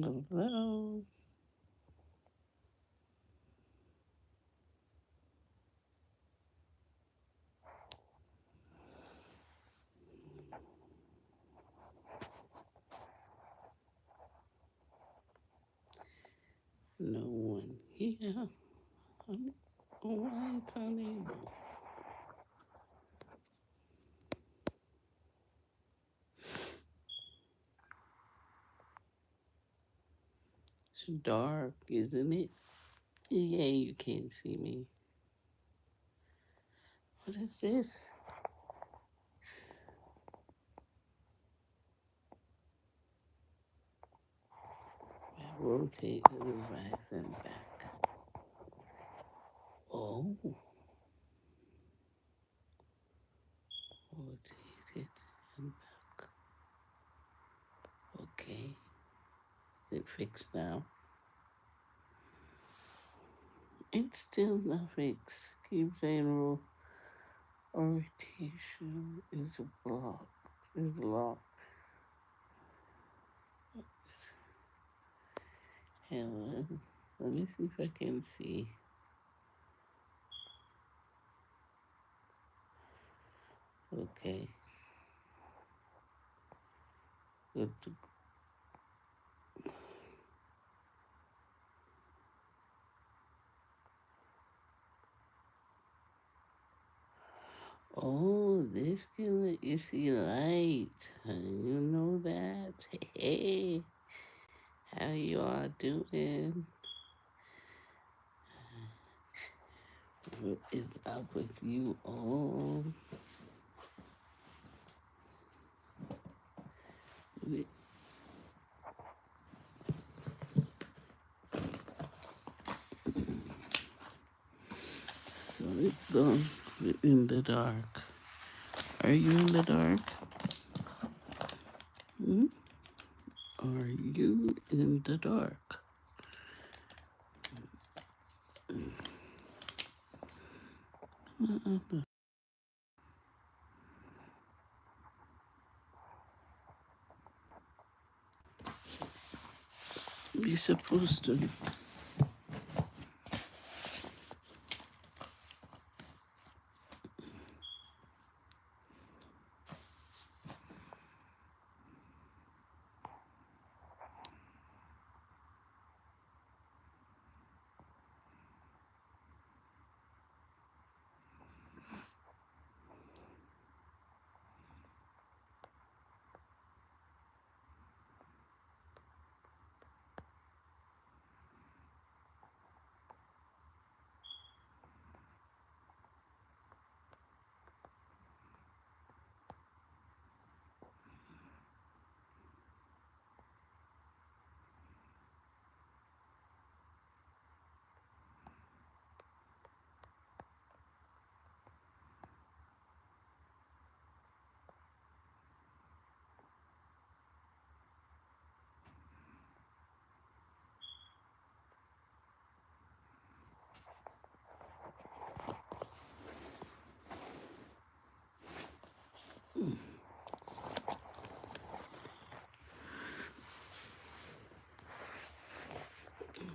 Hello. No one here. Why it's unable? It's dark, isn't it? Yeah, you can't see me. What is this? Rotate the device and back. Oh, rotate it and back. Okay. Is it fixed now? It's still not fixed. Keep saying orientation is a block. Is locked. Helen. Let me see if I can see. Okay. Good to Oh, this can let you see light. You know that? Hey, how you all doing? What is up with you all? So it's in the dark. Are you in the dark? Hmm? Are you in the dark? You're supposed to.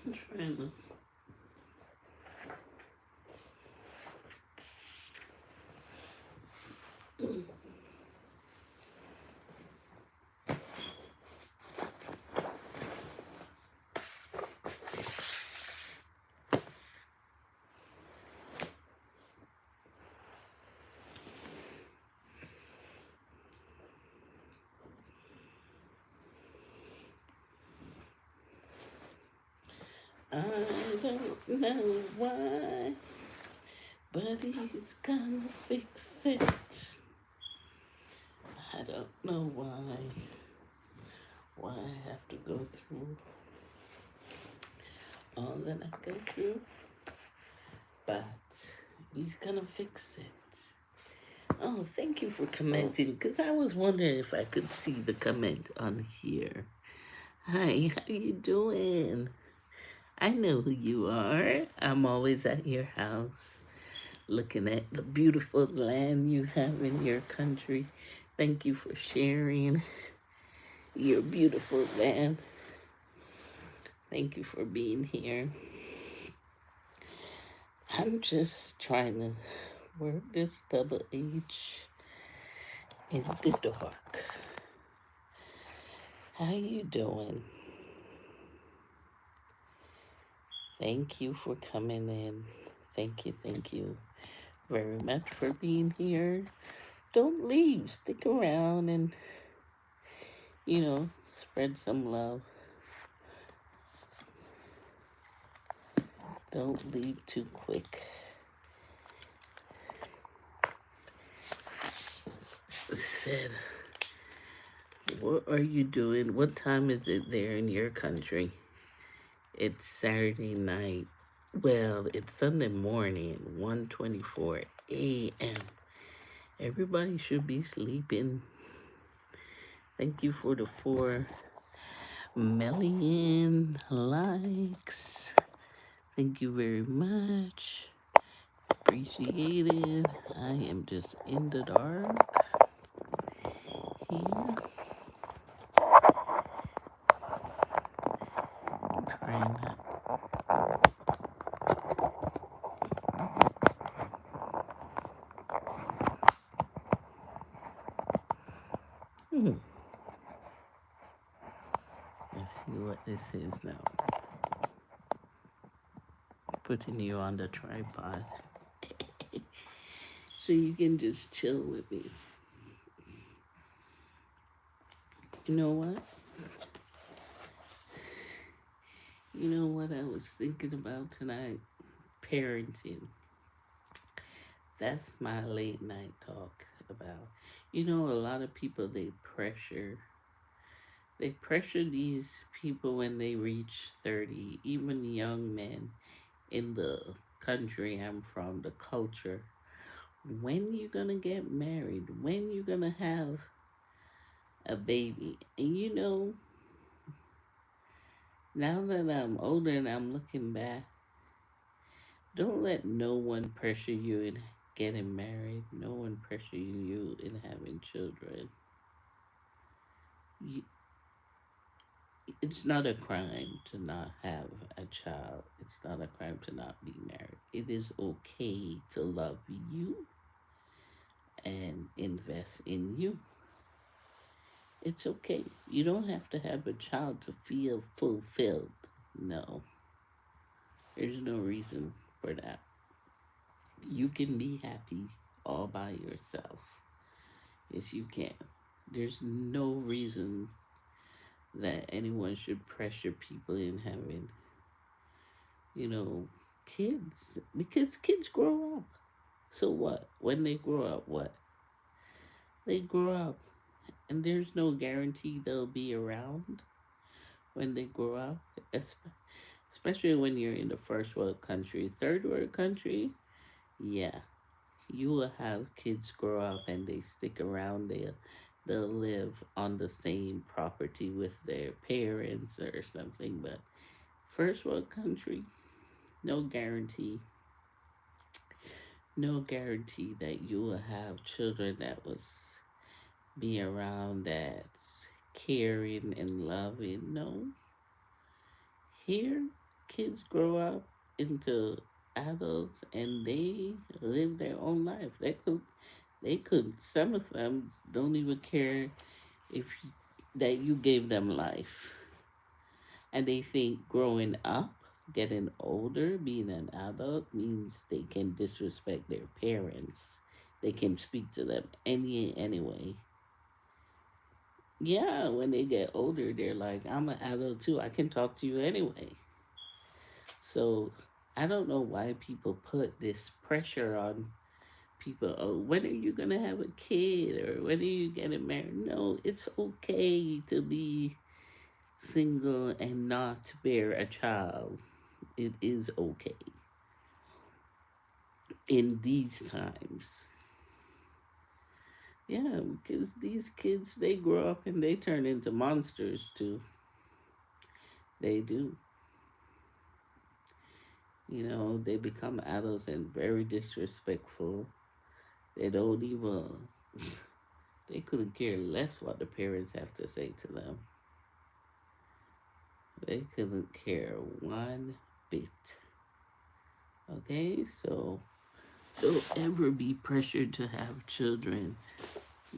I'm trying to. I don't know why, but he's gonna fix it. I don't know why I have to go through all that I go through, but he's gonna fix it. Oh, thank you for commenting, because I was wondering if I could see the comment on here. Hi, how you doing? I know who you are. I'm always at your house looking at the beautiful land you have in your country. Thank you for sharing your beautiful land. Thank you for being here. I'm just trying to work this double H in the dark. How you doing? Thank you for coming in. Thank you very much for being here. Don't leave. Stick around and, spread some love. Don't leave too quick. Said, what are you doing? What time is it there in your country? It's Saturday night. Well, it's Sunday morning, 1:24 a.m. Everybody should be sleeping. Thank you for the 4 million likes. Thank you very much. Appreciate it. I am just in the dark here. Trying not. Let's see what this is now. Putting you on the tripod so you can just chill with me. You know what? You know what I was thinking about tonight? Parenting. That's my late night talk about. A lot of people, they pressure these people when they reach 30, even young men in the country I'm from, the culture. When you gonna get married? When you gonna have a baby? And now that I'm older and I'm looking back, don't let no one pressure you in getting married. No one pressure you in having children. It's not a crime to not have a child. It's not a crime to not be married. It is okay to love you and invest in you. It's okay. You don't have to have a child to feel fulfilled. No. There's no reason for that. You can be happy all by yourself. Yes, you can. There's no reason that anyone should pressure people in having, kids. Because kids grow up. So what? When they grow up, what? They grow up. And there's no guarantee they'll be around when they grow up. Especially when you're in the first world country. Third world country, yeah. You will have kids grow up and they stick around. They'll live on the same property with their parents or something. But first world country, no guarantee. No guarantee that you will have children that will be around, that's caring and loving. No. Here, kids grow up into adults and they live their own life. They could, some of them don't even care if that you gave them life. And they think growing up, getting older, being an adult means they can disrespect their parents. They can speak to them anyway. Yeah, when they get older, they're like, I'm an adult too. I can talk to you anyway. So I don't know why people put this pressure on people. Oh, when are you going to have a kid? Or when are you getting married? No, it's okay to be single and not bear a child. It is okay in these times. Yeah, because these kids, they grow up and they turn into monsters too. They do. They become adults and very disrespectful. They don't even, they couldn't care less what the parents have to say to them. They couldn't care one bit. Okay, so don't ever be pressured to have children.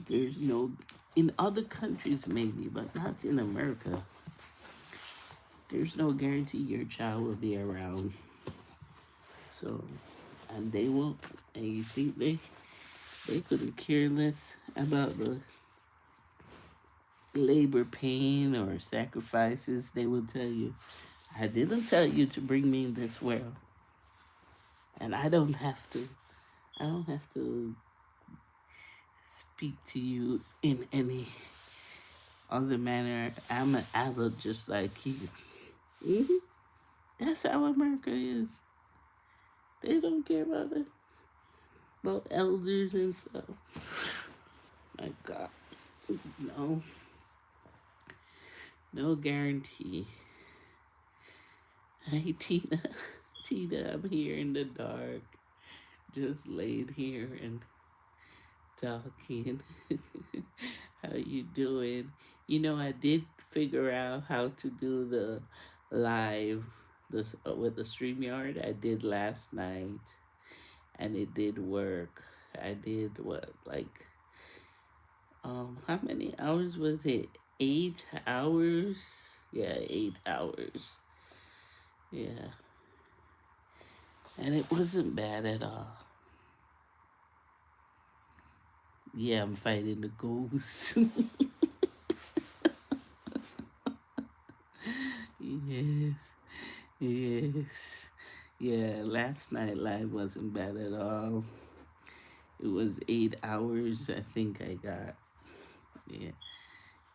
There's no, in other countries maybe, but not in America. There's no guarantee your child will be around. So, and they won't. And you think they couldn't care less about the labor pain or sacrifices. They will tell you, I didn't tell you to bring me in this world. And I don't have to speak to you in any other manner. I'm an adult just like you. hmm That's how America is. They don't care about it, about elders and stuff. My God, no, no guarantee. Hey, Tina, Tina, I'm here in the dark, just laid here and talking. How you doing? You know, I did figure out how to do the live this with the StreamYard. I did last night, and it did work. I did what, like, how many hours was it? 8 hours? Yeah, 8 hours. Yeah, and it wasn't bad at all. Yeah, I'm fighting the ghosts. Yes, yes. Yeah, last night live wasn't bad at all. It was 8 hours, I think I got. Yeah,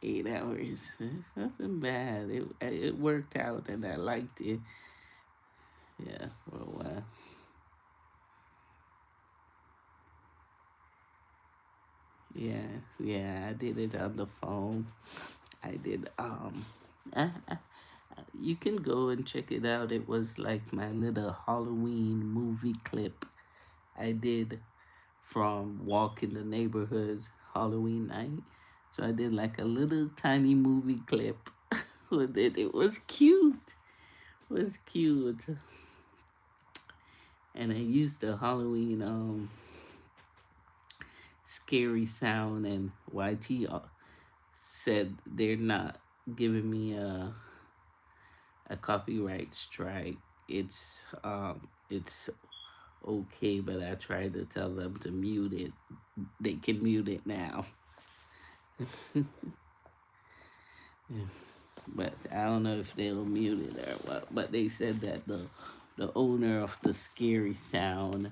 8 hours. It wasn't bad. It worked out and I liked it. Yeah, for a while. Yeah, yeah, I did it on the phone. I did, I, you can go and check it out. It was like my little Halloween movie clip I did from Walk in the Neighborhood Halloween night. So I did like a little tiny movie clip with it. It was cute. It was cute. And I used the Halloween scary sound, and YT said they're not giving me a copyright strike. It's okay, but I tried to tell them to mute it. They can mute it now. But I don't know if they'll mute it or what. But they said that the owner of the scary sound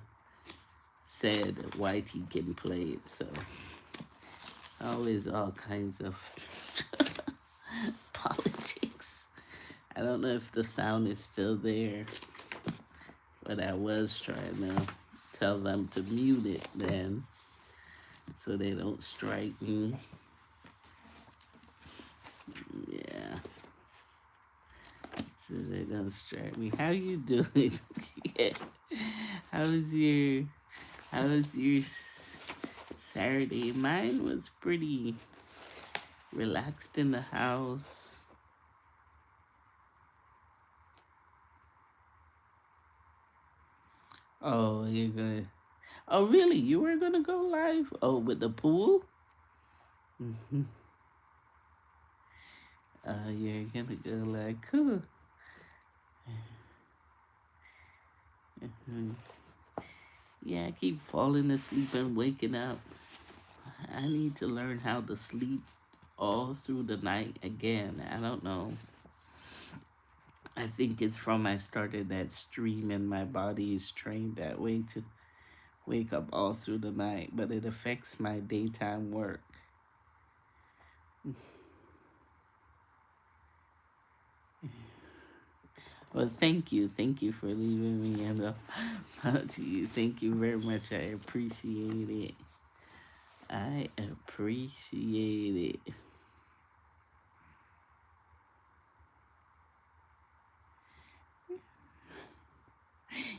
said YT can play it. So it's always all kinds of politics. I don't know if the sound is still there, but I was trying to tell them to mute it then so they don't strike me. Yeah. So they don't strike me. How you doing? Yeah. How's your how's your Saturday? Mine was pretty relaxed in the house. Oh, you're gonna. Oh, really? You were gonna go live? Oh, with the pool? Mm-hmm. You're gonna go like, cool. Mhm. Yeah, I keep falling asleep and waking up. I need to learn how to sleep all through the night again. I don't know. I think it's from I started that stream and my body is trained that way to wake up all through the night, but it affects my daytime work. Well, thank you. Thank you for leaving me in the to you. Thank you very much. I appreciate it. I appreciate it.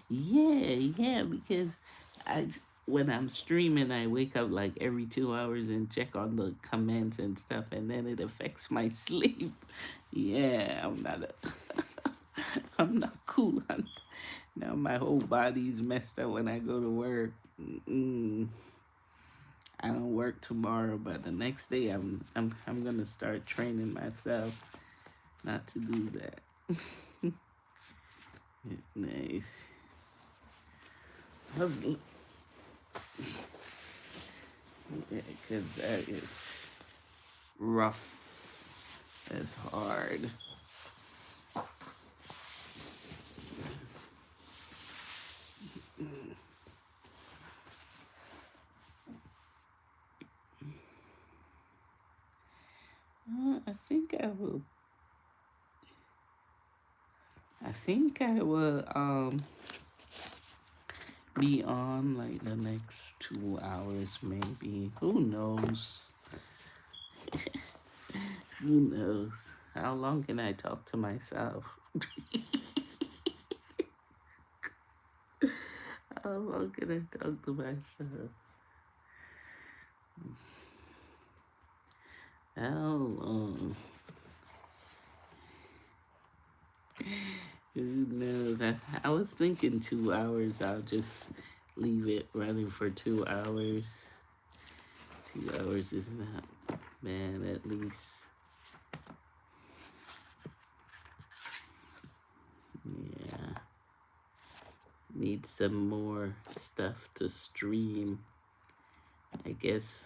Yeah, yeah, because I when I'm streaming, I wake up like every 2 hours and check on the comments and stuff, and then it affects my sleep. Yeah, I'm not cool. Now my whole body's messed up when I go to work. Mm-mm. I don't work tomorrow, but the next day I'm gonna start training myself not to do that. Nice. Yeah, because that is rough. That's hard. I think I will. I think I will be on like the next 2 hours, maybe. Who knows? Who knows? How long can I talk to myself? How long can I talk to myself? How long? Who knows? I was thinking 2 hours. I'll just leave it running for 2 hours. 2 hours is not bad, at least. Yeah. Need some more stuff to stream. I guess.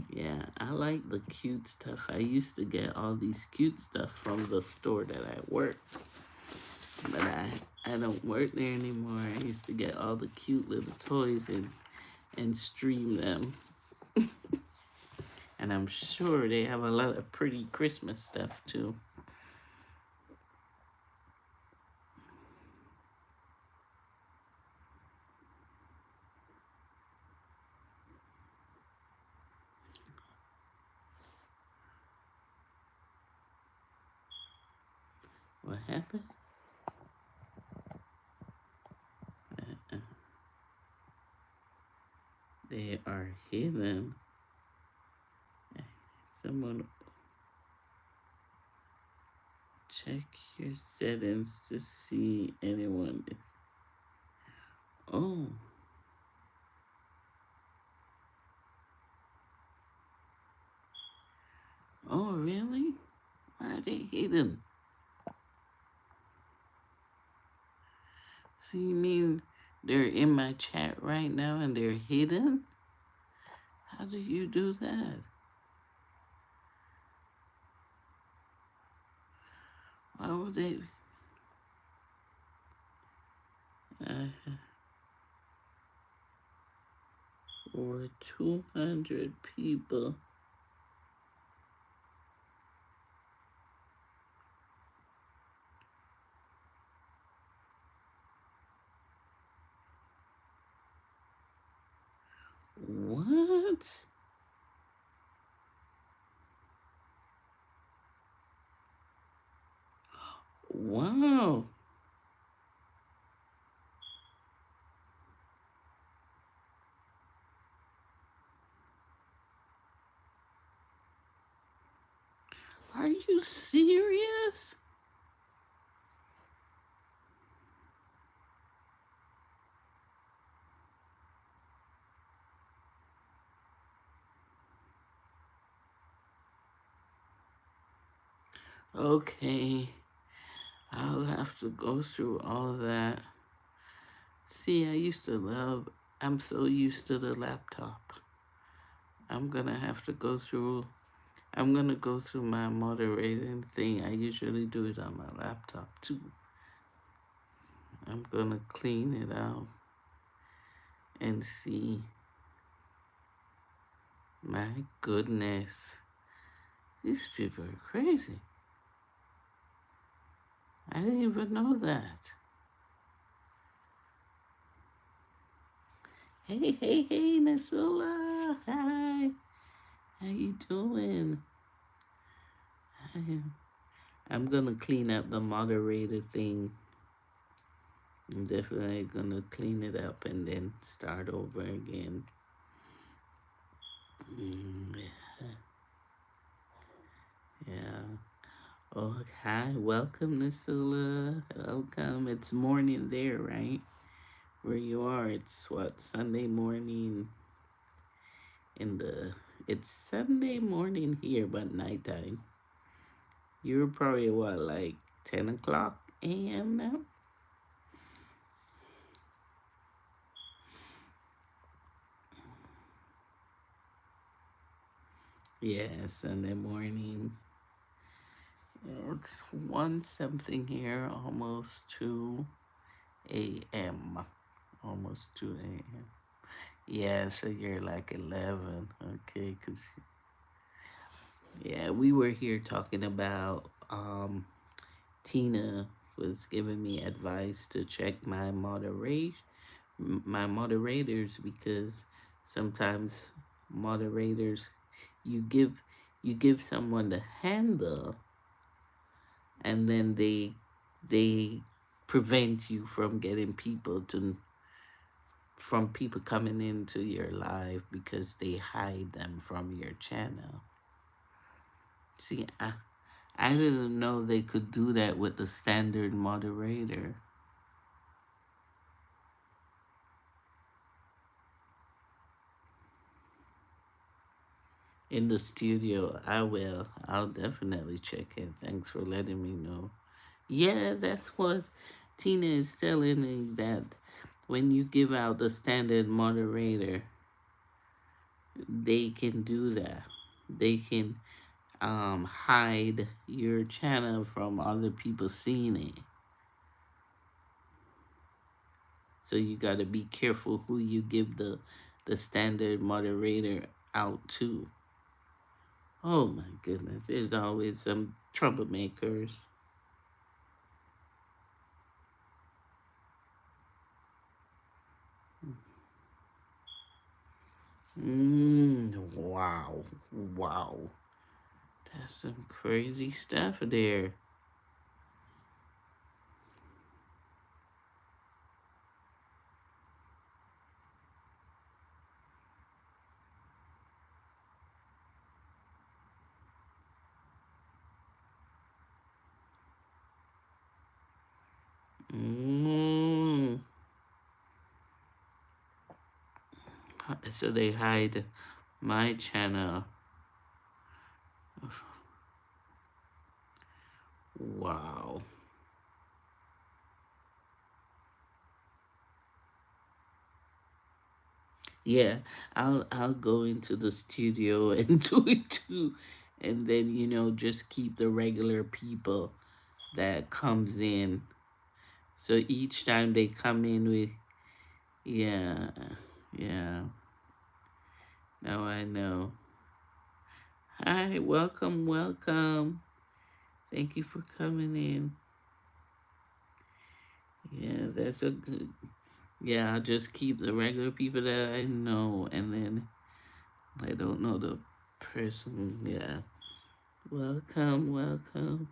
Yeah, I like the cute stuff. I used to get all these cute stuff from the store that I worked. But I don't work there anymore. I used to get all the cute little toys and stream them. And I'm sure they have a lot of pretty Christmas stuff too. What happened? They are hidden. Someone check your settings to see anyone. Oh. Oh, really? Why are they hidden? So you mean they're in my chat right now and they're hidden? How do you do that? Why would they? Or 200 people. What? Wow. Are you serious? Okay. I'll have to go through all that. See, I'm so used to the laptop. I'm gonna have to go through, I'm gonna go through my moderating thing. I usually do it on my laptop too. I'm gonna clean it out and see. My goodness. These people are crazy. I didn't even know that. Hey, Nasula. Hi. How you doing? I'm gonna clean up the moderator thing I'm definitely gonna clean it up and then start over again. Mm, yeah. Oh, hi. Welcome, Nisula. Welcome. It's morning there, right? Where you are. It's what, Sunday morning in the. It's Sunday morning here, but nighttime. You're probably what, like 10 o'clock a.m. now? Yeah, Sunday morning. It's 1 something here, almost 2 a.m. Almost 2 a.m. Yeah, so you're like 11. Okay, because, yeah, we were here talking about, Tina was giving me advice to check my moderators, because sometimes moderators, you give you give someone the handle, and then they prevent you from getting people coming into your live because they hide them from your channel. See, I didn't know they could do that with the standard moderator. In the studio, I will. I'll definitely check it. Thanks for letting me know. Yeah, that's what Tina is telling me, that when you give out the standard moderator, they can do that. They can hide your channel from other people seeing it. So you got to be careful who you give the standard moderator out to. Oh my goodness, there's always some troublemakers. Wow. Wow. That's some crazy stuff there. Mm. So they hide my channel. Wow. Yeah, I'll go into the studio and do it too. And then, just keep the regular people that comes in. So each time they come in with, yeah, yeah. Now I know. Hi, welcome, welcome. Thank you for coming in. Yeah, that's a good. Yeah, I'll just keep the regular people that I know, and then I don't know the person. Yeah. Welcome, welcome.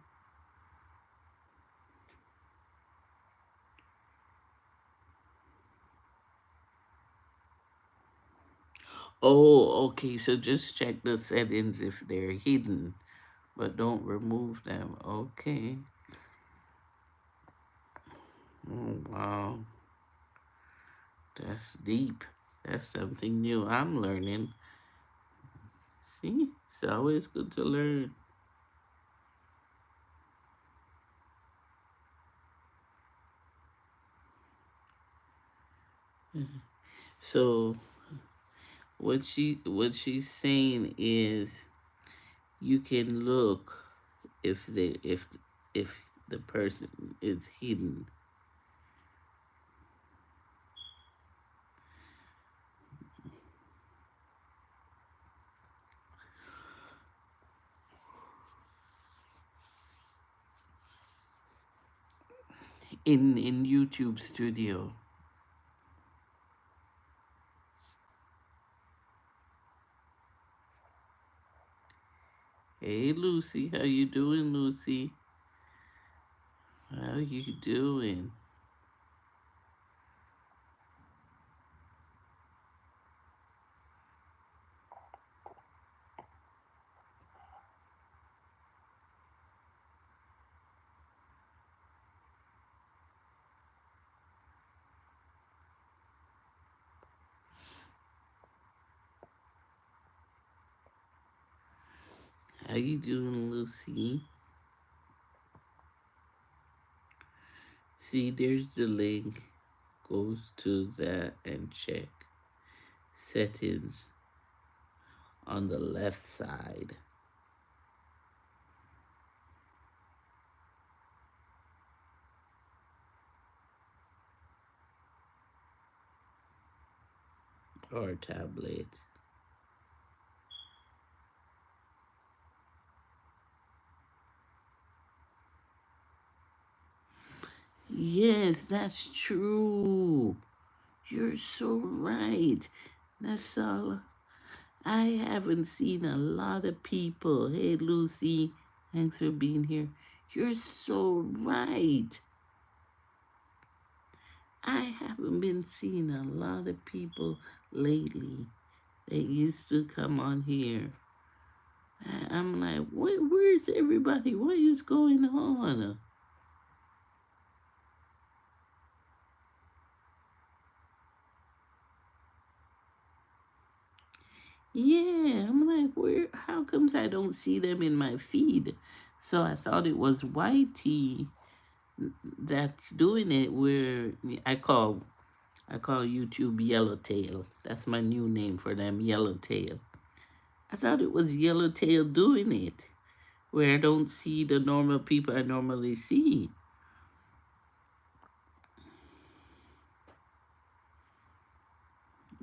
Oh, okay. So just check the settings if they're hidden, but don't remove them. Okay. Oh, wow. That's deep. That's something new I'm learning. See? It's always good to learn. So what she's saying is, you can look if the person is hidden. In YouTube Studio. Hey Lucy, how you doing, Lucy? How you doing? How you doing, Lucy? See, there's the link. Goes to that and check settings on the left side. Or tablet. Yes, that's true. You're so right. That's all. I haven't seen a lot of people. Hey, Lucy, thanks for being here. You're so right. I haven't been seeing a lot of people lately that used to come on here. I'm like, where's everybody? What is going on? Yeah, I'm like, where? How comes I don't see them in my feed? So I thought it was YT that's doing it. Where I call YouTube Yellowtail. That's my new name for them, Yellowtail. I thought it was Yellowtail doing it, where I don't see the normal people I normally see.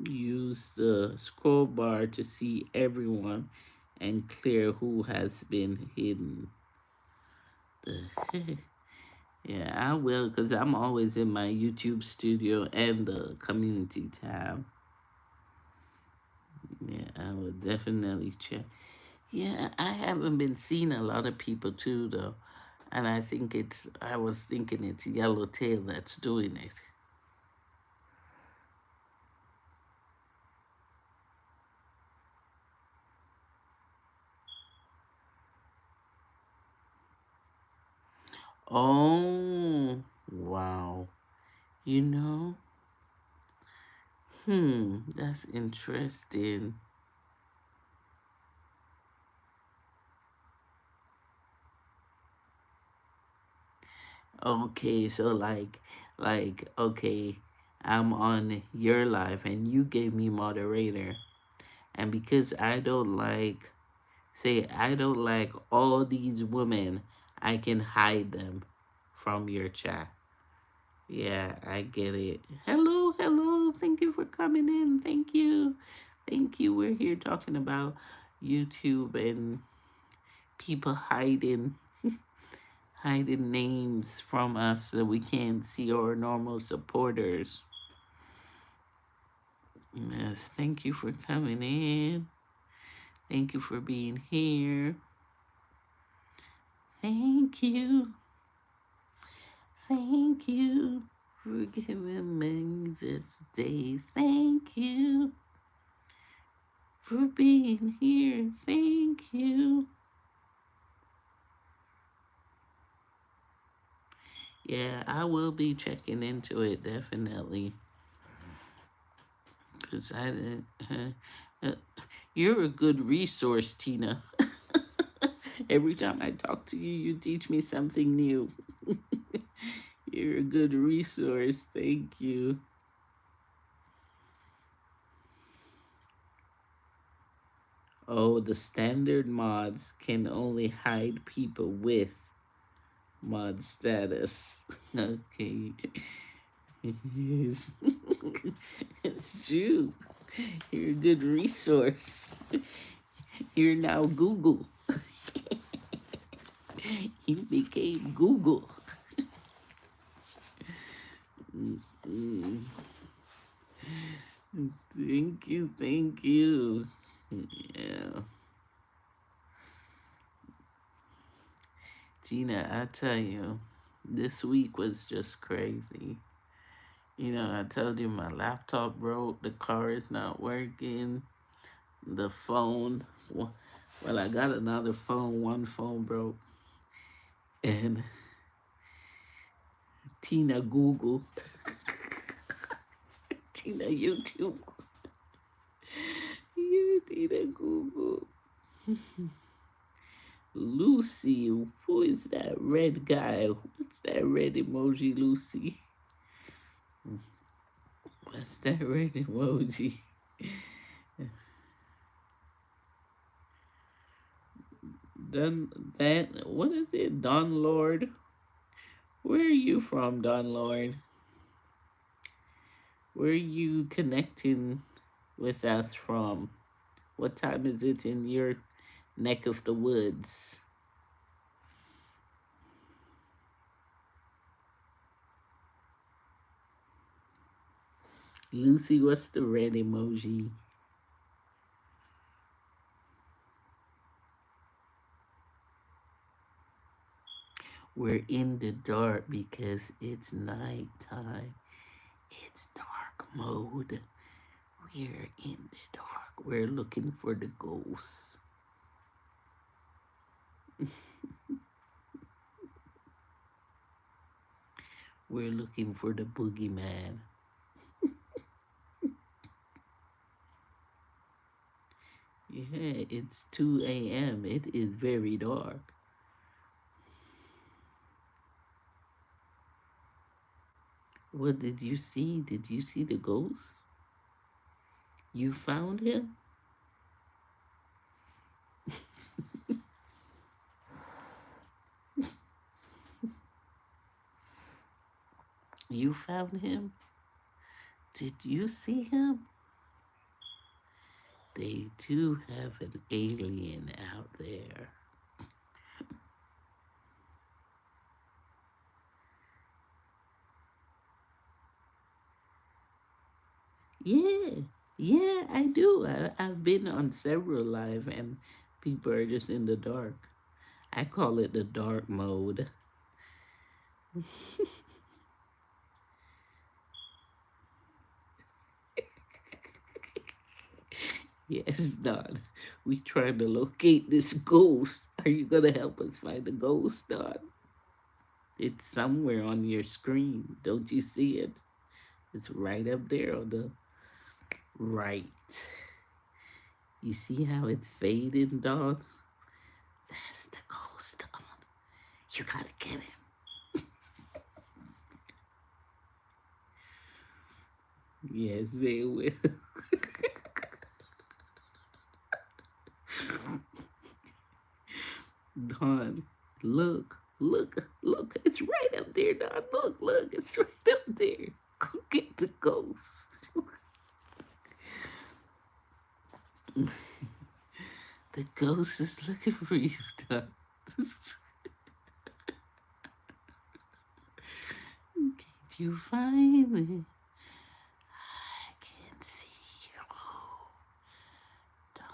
Use the scroll bar to see everyone and clear who has been hidden. The heck? Yeah, I will, because I'm always in my YouTube studio and the community tab. Yeah, I will definitely check. Yeah, I haven't been seeing a lot of people too, though. And I was thinking it's Yellowtail that's doing it. Oh, wow. You know? That's interesting. Okay, so okay, I'm on your live and you gave me moderator. And because I don't like all these women, I can hide them from your chat. Yeah, I get it. Hello, hello. Thank you for coming in. Thank you. Thank you. We're here talking about YouTube and people hiding names from us so we can't see our normal supporters. Yes, thank you for coming in. Thank you for being here. Thank you. Thank you for giving me this day. Thank you for being here. Thank you. Yeah, I will be checking into it definitely. Because I didn't. You're a good resource, Tina. Every time I talk to you, you teach me something new. You're a good resource. Thank you. Oh, the standard mods can only hide people with mod status. Okay. Yes. It's true. You're a good resource. You're now Google. You became Google. Thank you, thank you. Yeah. Tina, I tell you, this week was just crazy. You know, I told you my laptop broke, the car is not working, the phone. Well, I got another phone, one phone broke. And Tina Google. Tina YouTube. Yeah, Tina Google. Lucy, who is that red guy? What's that red emoji, Lucy? What's that red emoji? What is it? Don Lord? Where are you from, Don Lord? Where are you connecting with us from? What time is it in your neck of the woods? Lucy, what's the red emoji? We're in the dark because it's nighttime. It's dark mode. We're in the dark. We're looking for the ghosts. We're looking for the boogeyman. Yeah, it's 2 a.m. It is very dark. What did you see? Did you see the ghost? You found him? You found him? Did you see him? They do have an alien out there. Yeah, I do. I've been on several live and people are just in the dark. I call it the dark mode. Yes, Don. We trying to locate this ghost. Are you gonna help us find the ghost, Don? It's somewhere on your screen. Don't you see it? It's right up there on the right. You see how it's fading, Don? That's the ghost, Don. You gotta get him. Yes, they will. Don, look. It's right up there, Don. Look. It's right up there. Go get the ghost. The ghost is looking for you, Don. Can't you find me? I can see you, Don.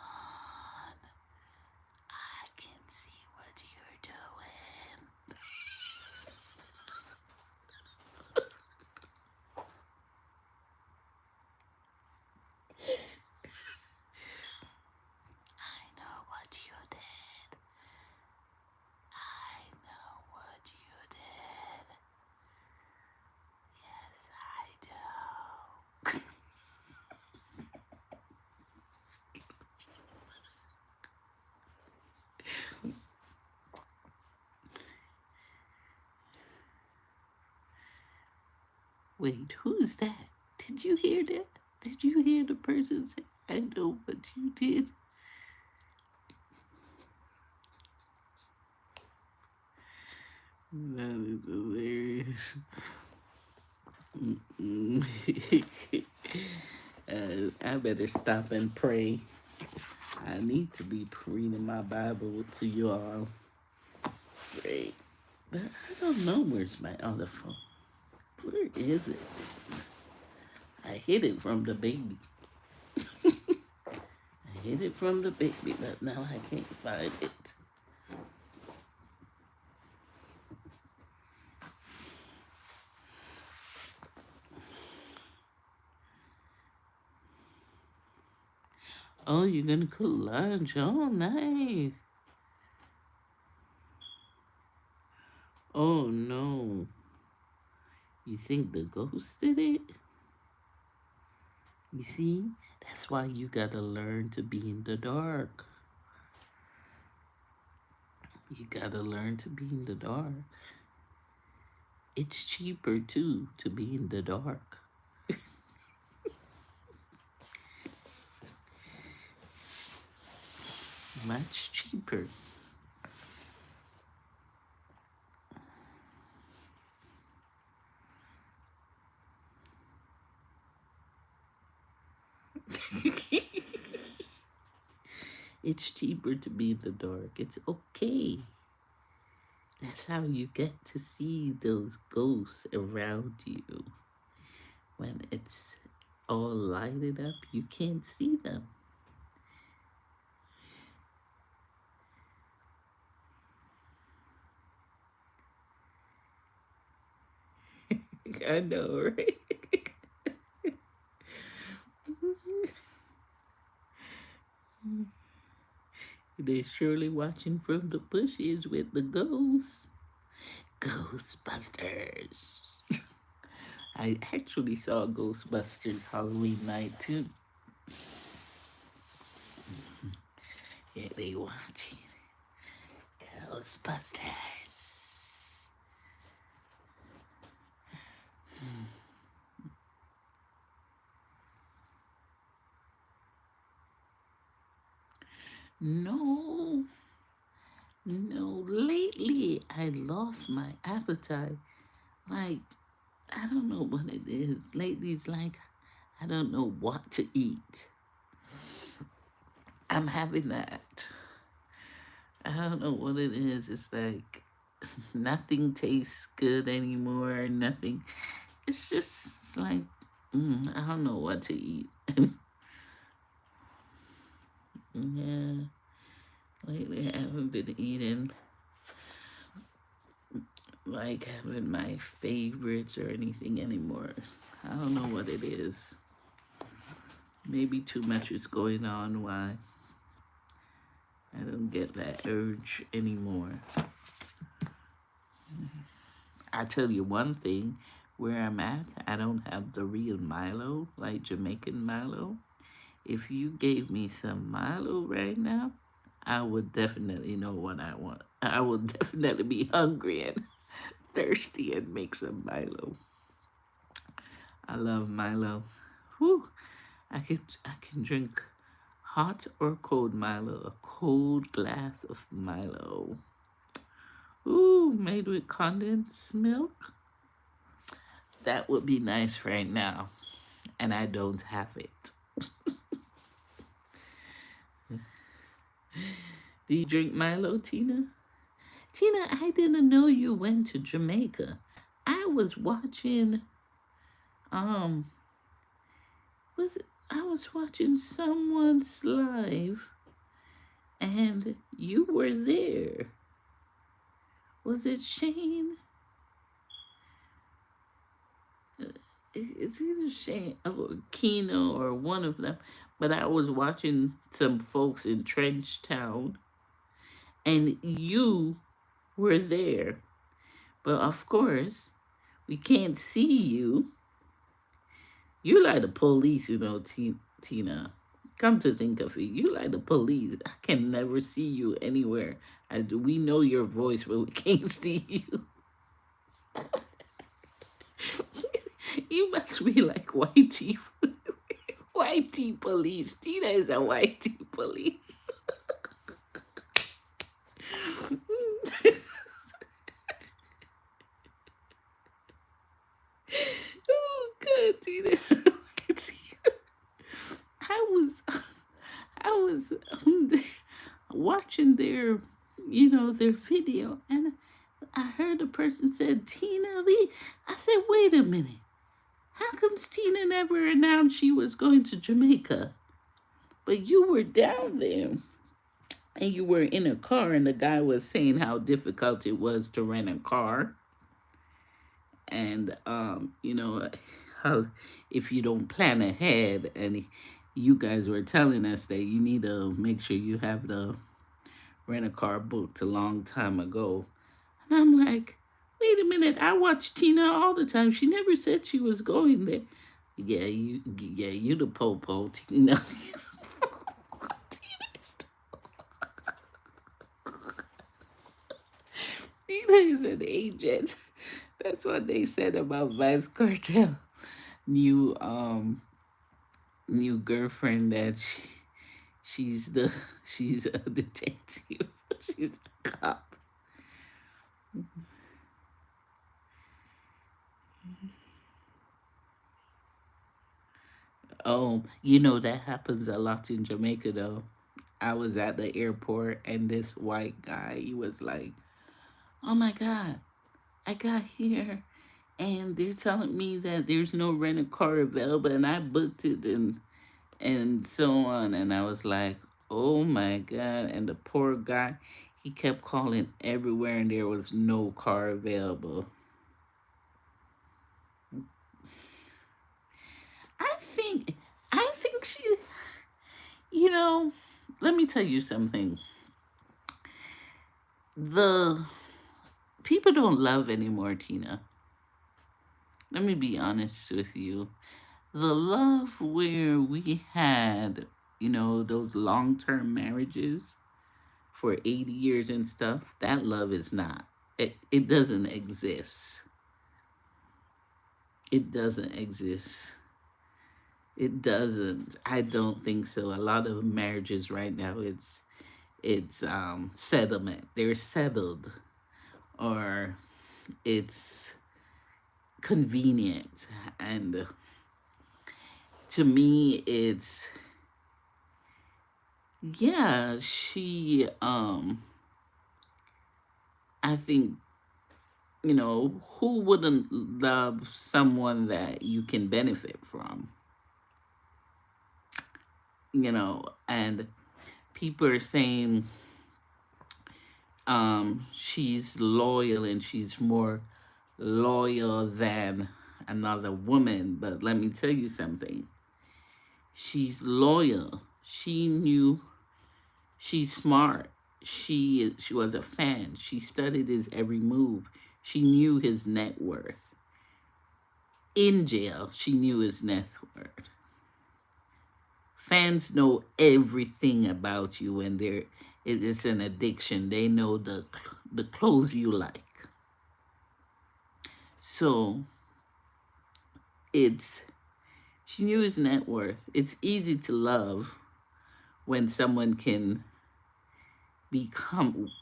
I can see what you're doing. I know what you did. I know what you did. Yes, I do. Wait, who's that? Did you hear that? Did you hear the person say, I know what you did? That is hilarious. I better stop and pray. I need to be reading my Bible to you all. Great. But I don't know where's my other phone. Where is it? I hid it from the baby. I hid it from the baby, but now I can't find it. Oh, you're gonna cook lunch. Oh, nice. Oh, no. You think the ghost did it? You see? That's why you gotta learn to be in the dark. You gotta learn to be in the dark. It's cheaper too to be in the dark. Much cheaper. It's cheaper to be in the dark. It's okay. That's how you get to see those ghosts around you. When it's all lighted up, you can't see them. I know, right? They're surely watching from the bushes with the ghosts. Ghostbusters. I actually saw Ghostbusters Halloween night too. Yeah, they watching Ghostbusters. No, no. Lately, I lost my appetite. Like, I don't know what it is. Lately, it's like I don't know what to eat. I'm having that. I don't know what it is. It's like nothing tastes good anymore. Nothing. It's just it's like I don't know what to eat. Yeah, lately I haven't been eating like having my favorites or anything anymore. I don't know what it is. Maybe too much is going on. Why I don't get that urge anymore. I tell you one thing, where I'm at, I don't have the real Milo, like Jamaican Milo. If you gave me some Milo right now, I would definitely know what I want. I would definitely be hungry and thirsty and make some Milo. I love Milo. Whew. I can drink hot or cold Milo, a cold glass of Milo. Ooh, made with condensed milk. That would be nice right now, and I don't have it. Do you drink Milo, Tina? Tina, I didn't know you went to Jamaica. I was watching, um, I was watching someone's live, and you were there. Was it Shane? It's either Shane or Keno or one of them. But I was watching some folks in Trench Town, and you were there. But of course, we can't see you. You're like the police, Tina. Come to think of it, you like the police. I can never see you anywhere. We know your voice, but we can't see you. You must be like whitey, whitey police. Tina is a whitey police. Oh God, Tina. I was, I was watching their video, and I heard a person said Tina Lee. I said, wait a minute. How comes Tina never announced she was going to Jamaica? But you were down there, and you were in a car, and the guy was saying how difficult it was to rent a car, and how if you don't plan ahead, and you guys were telling us that you need to make sure you have the rent a car booked a long time ago. And I'm like, wait a minute, I watch Tina all the time. She never said she was going there. You the popo, Tina. an agent. That's what they said about Vance Cartel. New new girlfriend that she's the she's a detective. She's a cop. Oh, you know that happens a lot in Jamaica though. I was at the airport and this white guy, he was like, "Oh my God, I got here and they're telling me that there's no rental car available and I booked it and so on." And I was like, "Oh my God." And the poor guy, he kept calling everywhere and there was no car available. I think I think she, you know, let me tell you something. The people don't love anymore, Tina. Let me be honest with you. The love where we had, those long term marriages for 80 years and stuff, that love is not. It doesn't exist. It doesn't exist. It doesn't. I don't think so. A lot of marriages right now, it's settlement. They're settled, or it's convenient. And to me, it's, yeah, I think, who wouldn't love someone that you can benefit from? And people are saying she's loyal and she's more loyal than another woman. But let me tell you something. She's loyal. She knew, she's smart. She was a fan. She studied his every move. She knew his net worth. In jail, she knew his net worth. Fans know everything about you when it's an addiction. They know the clothes you like. So it's she knew his net worth. It's easy to love when someone can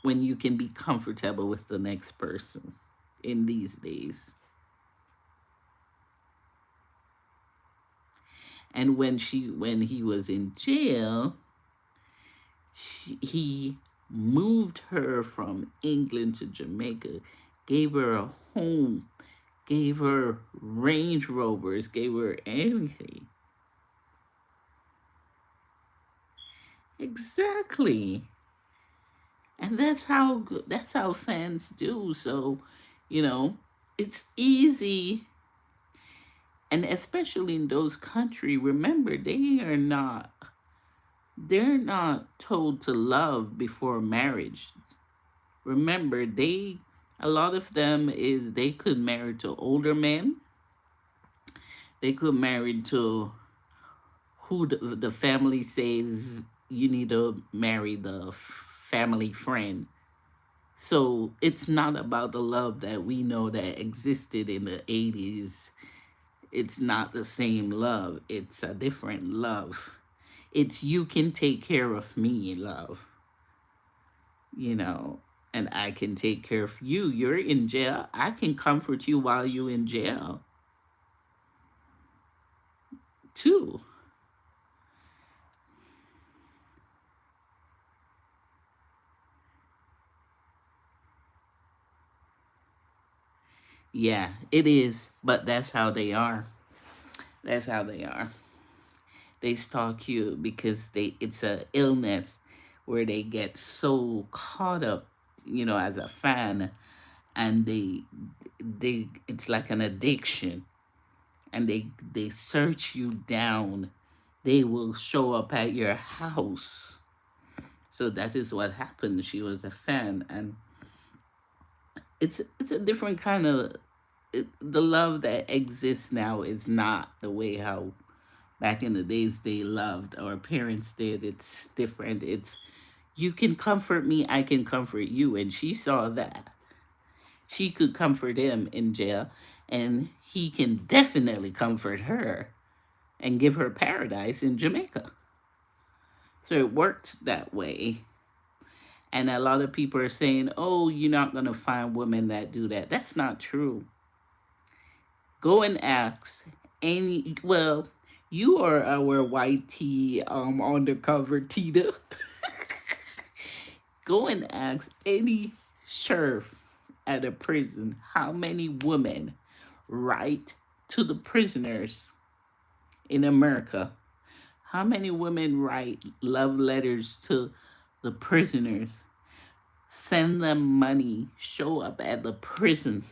when you can be comfortable with the next person in these days. And when he was in jail, he moved her from England to Jamaica, gave her a home, gave her Range Rovers, gave her anything. Exactly. And that's how fans do. So, you know, it's easy, and especially in those countries, remember they're not told to love before marriage. Remember, a lot of them is they could marry to older men. They could marry to who the family says you need to marry the family friend. So it's not about the love that we know that existed in the 80s. It's not the same love. It's a different love. It's you can take care of me, love. You know, and I can take care of you. You're in jail. I can comfort you while you're in jail, too. Yeah, it is. But that's how they are. That's how they are. They stalk you because it's a illness where they get so caught up, as a fan, and they it's like an addiction, and they search you down. They will show up at your house. So that is what happened. She was a fan, and it's a different kind of the love that exists now is not the way how back in the days they loved, our parents did. It's different. It's you can comfort me, I can comfort you, and she saw that. She could comfort him in jail, and he can definitely comfort her and give her paradise in Jamaica. So it worked that way. And a lot of people are saying, oh, you're not going to find women that do that. That's not true. Go and ask any, well, you are our white tea undercover Tita. Go and ask any sheriff at a prison how many women write to the prisoners in America. How many women write love letters to the prisoners, send them money, show up at the prison?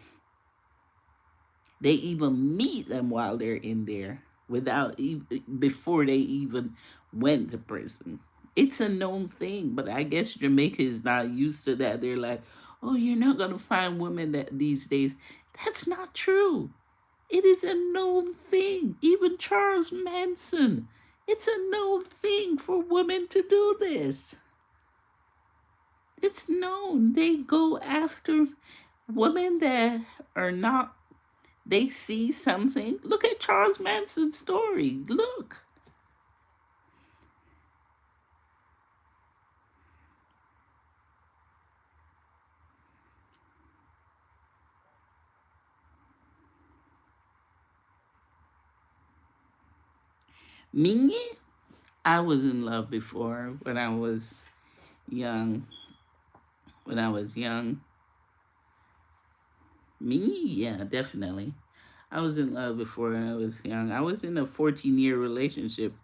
They even meet them while they're in there before they even went to prison. It's a known thing, but I guess Jamaica is not used to that. They're like, oh, you're not gonna find women that these days. That's not true. It is a known thing. Even Charles Manson. It's a known thing for women to do this. It's known. They go after women that are not, they see something. Look at Charles Manson's story. Look. Me, I was in love before when I was young. When I was young. Me, yeah, definitely. I was in love before I was young. I was in a 14-year relationship.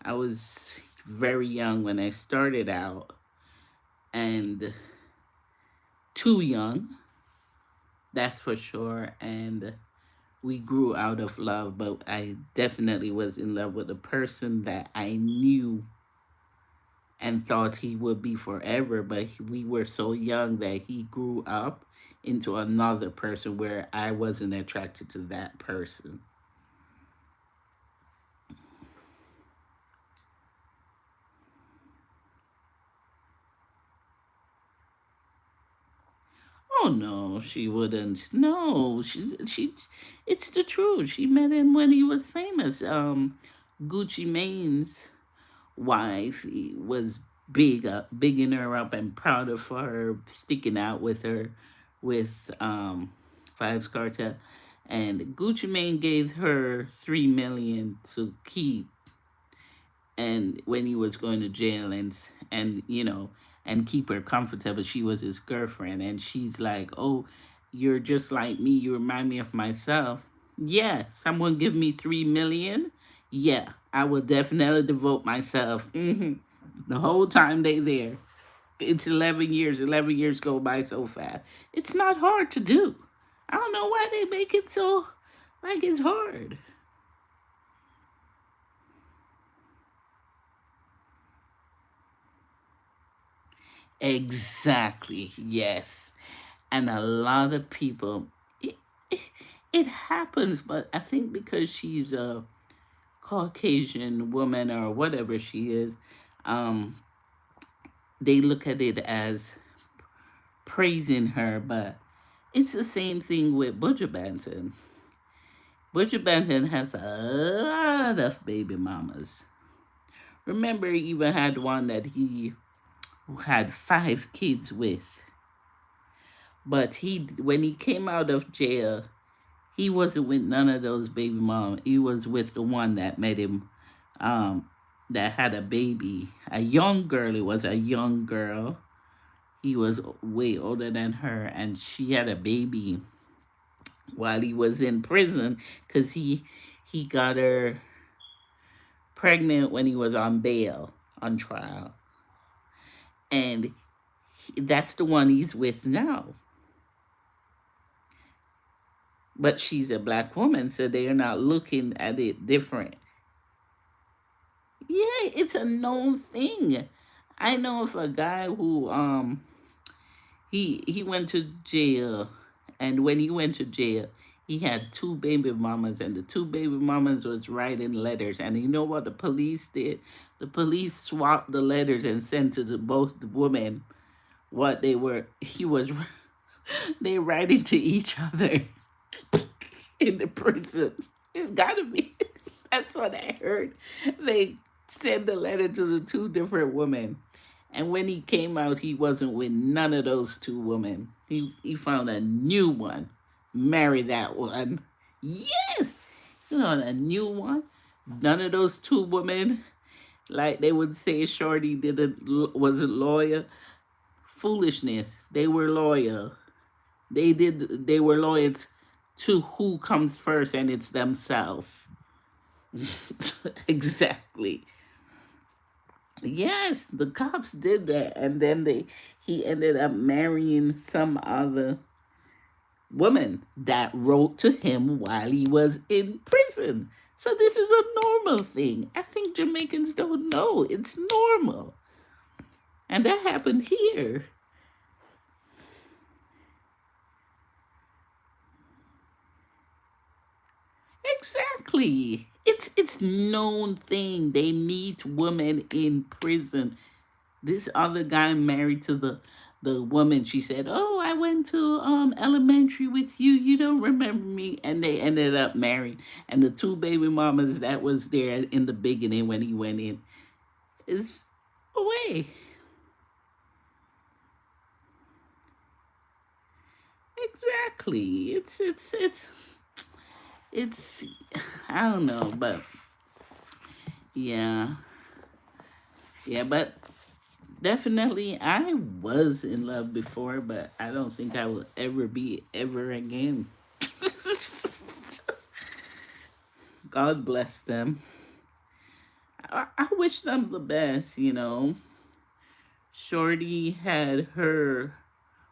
I was very young when I started out, and too young, that's for sure. And we grew out of love, but I definitely was in love with a person that I knew and thought he would be forever, but we were so young that he grew up into another person where I wasn't attracted to that person. Oh no, she wouldn't. No, she it's the truth. She met him when he was famous. Gucci Mane's wife, he was bigging her up and proud of her, sticking out with her with Vybz Kartel. And Gucci Mane gave her 3 million to keep, and when he was going to jail, and and keep her comfortable. She was his girlfriend, and she's like, oh, you're just like me, you remind me of myself. Yeah, someone give me 3 million. Yeah, I will definitely devote myself. The whole time they there. It's 11 years. 11 years go by so fast. It's not hard to do. I don't know why they make it so like it's hard. Exactly. Yes. And a lot of people, it, it happens, but I think because she's a Caucasian woman or whatever she is, um, they look at it as praising her, but it's the same thing with Butcher Banton. Butcher Banton has a lot of baby mamas. Remember, he even had one that he had 5 kids with. But when he came out of jail, he wasn't with none of those baby moms. He was with the one that made him, that had a baby, a young girl. It was a young girl. He was way older than her, and she had a baby while he was in prison because he got her pregnant when he was on bail on trial, and that's the one he's with now. But she's a black woman, so they are not looking at it different. Yeah, it's a known thing. I know of a guy who he went to jail, and when he went to jail, he had 2 baby mamas, and the 2 baby mamas was writing letters. And you know what the police did? The police swapped the letters and sent to both the women what they were. He was They write into each other in the prison. It's gotta be. That's what I heard. They sent a letter to the two different women. And when he came out, he wasn't with none of those two women. He found a new one. Marry that one. Yes! He found a new one. None of those two women, like they would say Shorty wasn't loyal. Foolishness. They were loyal. They were loyal to who comes first, and it's themselves. Exactly. Yes, the cops did that, and then he ended up marrying some other woman that wrote to him while he was in prison. So this is a normal thing. I think Jamaicans don't know it's normal, and that happened here. Exactly. It's known thing. They meet women in prison. This other guy married to the woman. She said, "Oh, I went to elementary with you. You don't remember me?" And they ended up married. And the two baby mamas that was there in the beginning when he went in is away. Exactly. It's I don't know, but yeah. Yeah, but definitely I was in love before, but I don't think I will ever be ever again. God bless them. I wish them the best, you know. Shorty had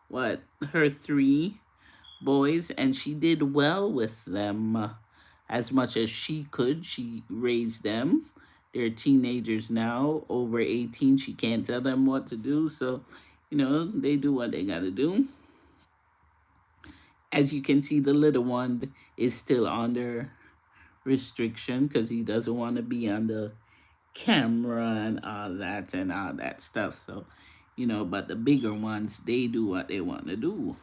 what, her three boys, and she did well with them as much as she could. She raised them. They're teenagers now, over 18. She can't tell them what to do. So, they do what they got to do. As you can see, the little one is still under restriction because he doesn't want to be on the camera and all that stuff. So, but the bigger ones, they do what they want to do.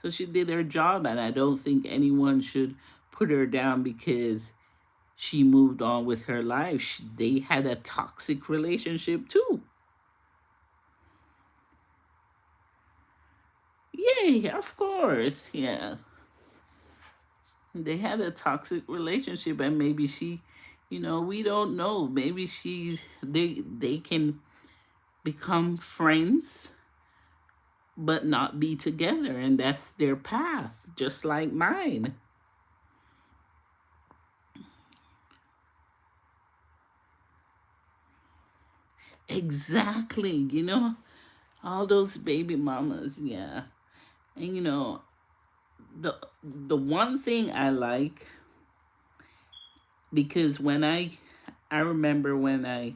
So she did her job, and I don't think anyone should put her down because she moved on with her life. They had a toxic relationship too. Yay, of course. Yeah. They had a toxic relationship, and maybe we don't know. Maybe they can become friends but not be together, and that's their path, just like mine. Exactly. All those baby mamas, yeah. And the one thing I like, because I remember when I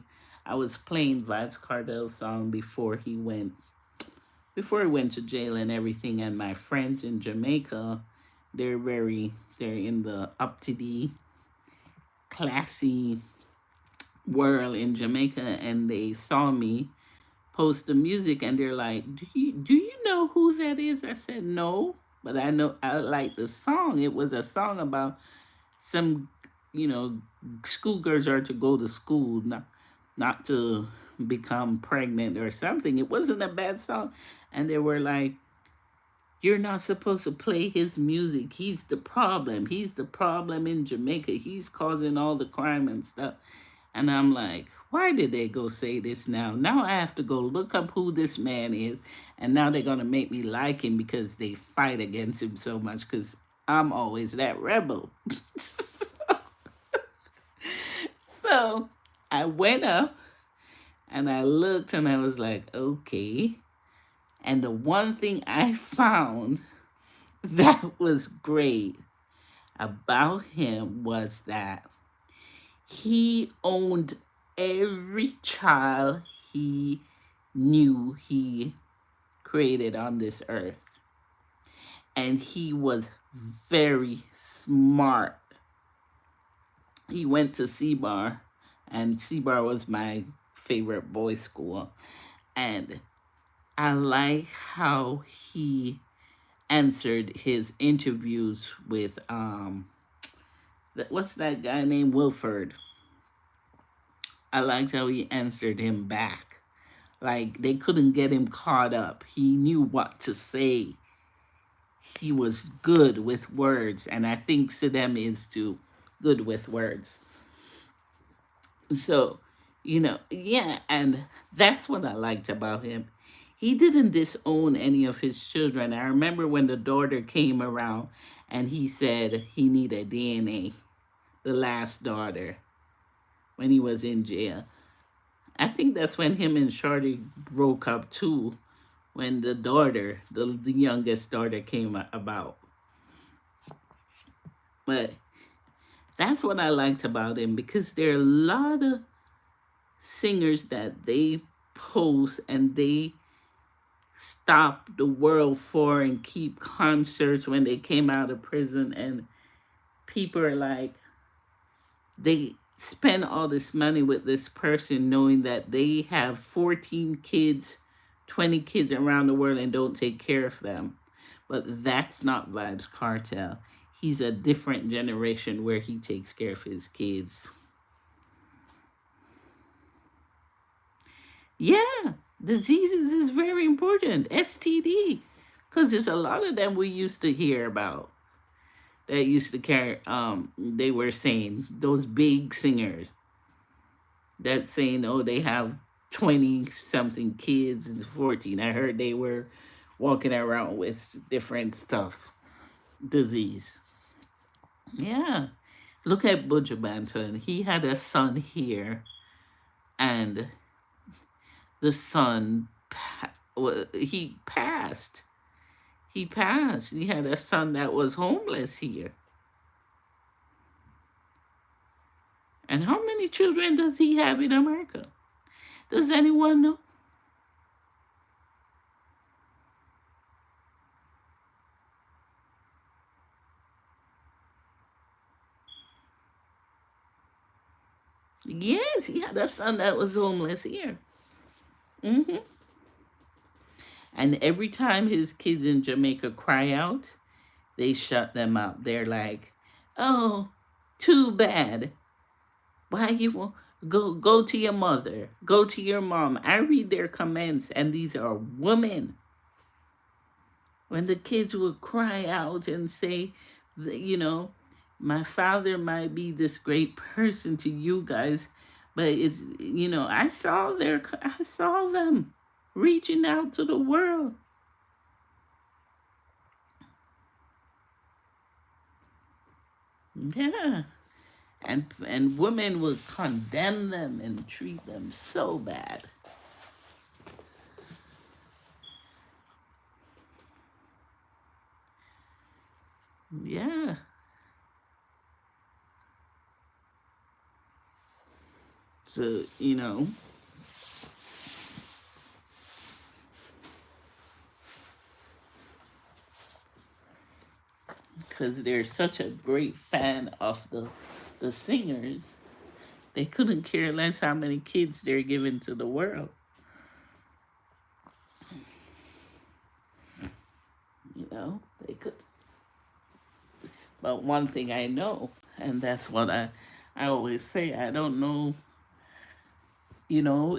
was playing Vibes Cartel's song before he went to jail and everything, and my friends in Jamaica, they're in the up to the classy world in Jamaica, and they saw me post the music, and they're like, "Do you know who that is?" I said, "No, but I know I like the song. It was a song about some, schoolgirls are to go to school, not to become pregnant or something. It wasn't a bad song." And they were like, "You're not supposed to play his music. He's the problem. He's the problem in Jamaica. He's causing all the crime and stuff." And I'm like, why did they go say this now? Now I have to go look up who this man is. And now they're going to make me like him because they fight against him so much because I'm always that rebel. So I went up and I looked and I was like, okay. And the one thing I found that was great about him was that he owned every child he knew he created on this earth. And he was very smart. He went to CBAR, and CBAR was my favorite boys' school. And I like how he answered his interviews with what's that guy named Wilford. I liked how he answered him back. Like they couldn't get him caught up. He knew what to say. He was good with words, and I think Sidem is too good with words. So, yeah, and that's what I liked about him. He didn't disown any of his children. I remember when the daughter came around and he said he needed DNA, the last daughter, when he was in jail. I think that's when him and Shorty broke up too, when the daughter, the youngest daughter, came about. But that's what I liked about him, because there are a lot of singers that they post and they stop the world for and keep concerts when they came out of prison, and people are like, they spend all this money with this person knowing that they have 14 kids, 20 kids around the world and don't take care of them. But that's not Vybz Kartel. He's a different generation where he takes care of his kids. Yeah, diseases is very important. STD, because there's a lot of them we used to hear about that used to carry. They were saying, those big singers that saying, oh, they have 20 something kids and 14. I heard they were walking around with different stuff, disease. Yeah, look at Buju Banton. He had a son here, and the son he passed. He passed. He had a son that was homeless here. And how many children does he have in America? Does anyone know? Yes, he had a son that was homeless here. Hmm. And every time his kids in Jamaica cry out, they shut them up. They're like, "Oh, too bad. Why you won't go to your mother, go to your mom." I read their comments, and these are women. When the kids would cry out and say, my father might be this great person to you guys, but I saw them reaching out to the world. Yeah. And women would condemn them and treat them so bad. Yeah. So, because they're such a great fan of the singers, they couldn't care less how many kids they're giving to the world. They could. But one thing I know, and that's what I always say, I don't know,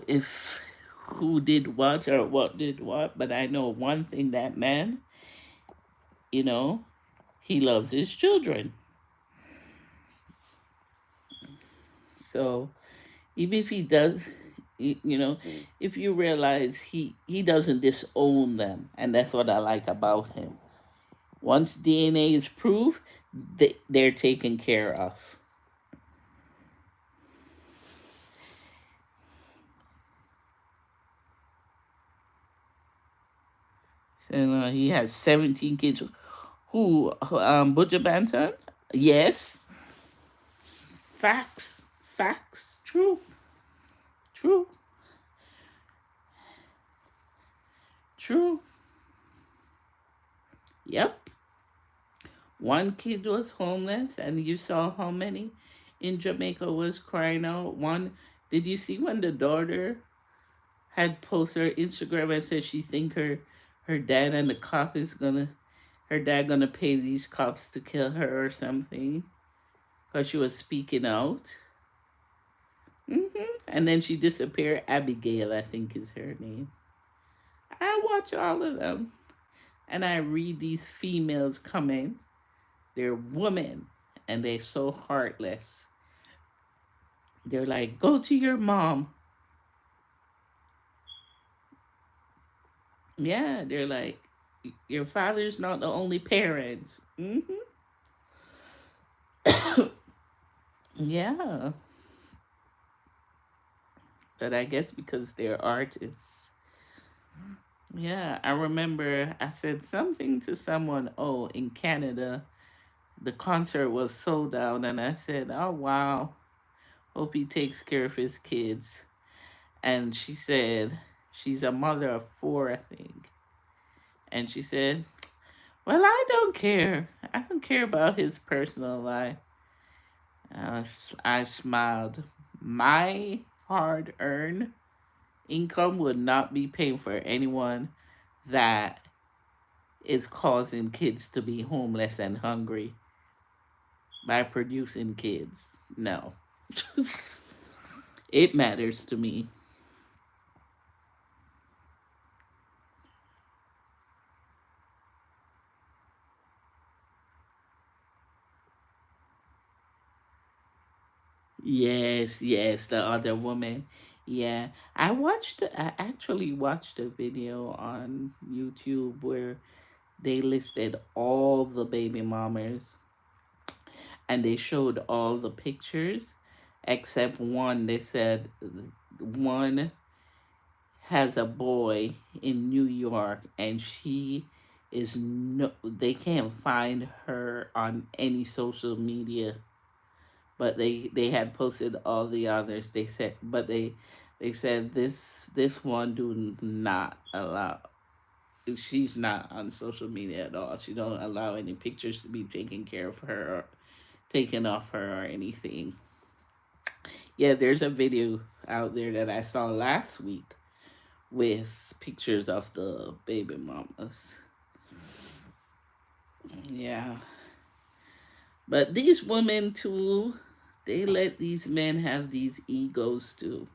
if who did what or what did what, but I know one thing, that man, he loves his children. So even if he does, if you realize he doesn't disown them, and that's what I like about him. Once DNA is proved, they're taken care of. And he has 17 kids. Who, Buju Banton? Yes. Facts. Facts. True. True. True. Yep. One kid was homeless, and you saw how many in Jamaica was crying out. One, did you see when the daughter had posted her Instagram and said she think her dad and the cop is gonna her dad gonna pay these cops to kill her or something because she was speaking out. And then she disappeared. Abigail, I think, is her name. I watch all of them, and I read these females' comments. They're women, and they're so heartless. They're like, "Go to your mom." Yeah, they're like, "Your father's not the only parent." Yeah, but I guess because they're artists. Yeah, I remember I said something to someone, oh, in Canada, the concert was sold out, and I said, oh, wow, hope he takes care of his kids. And she said, she's a mother of four, I think. And she said, well, I don't care. I don't care about his personal life. I smiled. My hard earned income would not be paying for anyone that is causing kids to be homeless and hungry by producing kids. No. It matters to me. Yes, yes, the other woman. Yeah. I actually watched a video on YouTube where they listed all the baby mamas and they showed all the pictures except one. They said one has a boy in New York and she is no they can't find her on any social media, but they had posted all the others. They said, but they said this one do not allow, she's not on social media at all. She don't allow any pictures to be taken care of her or taken off her or anything. Yeah, there's a video out there that I saw last week with pictures of the baby mamas. Yeah. But these women too, they let these men have these egos too.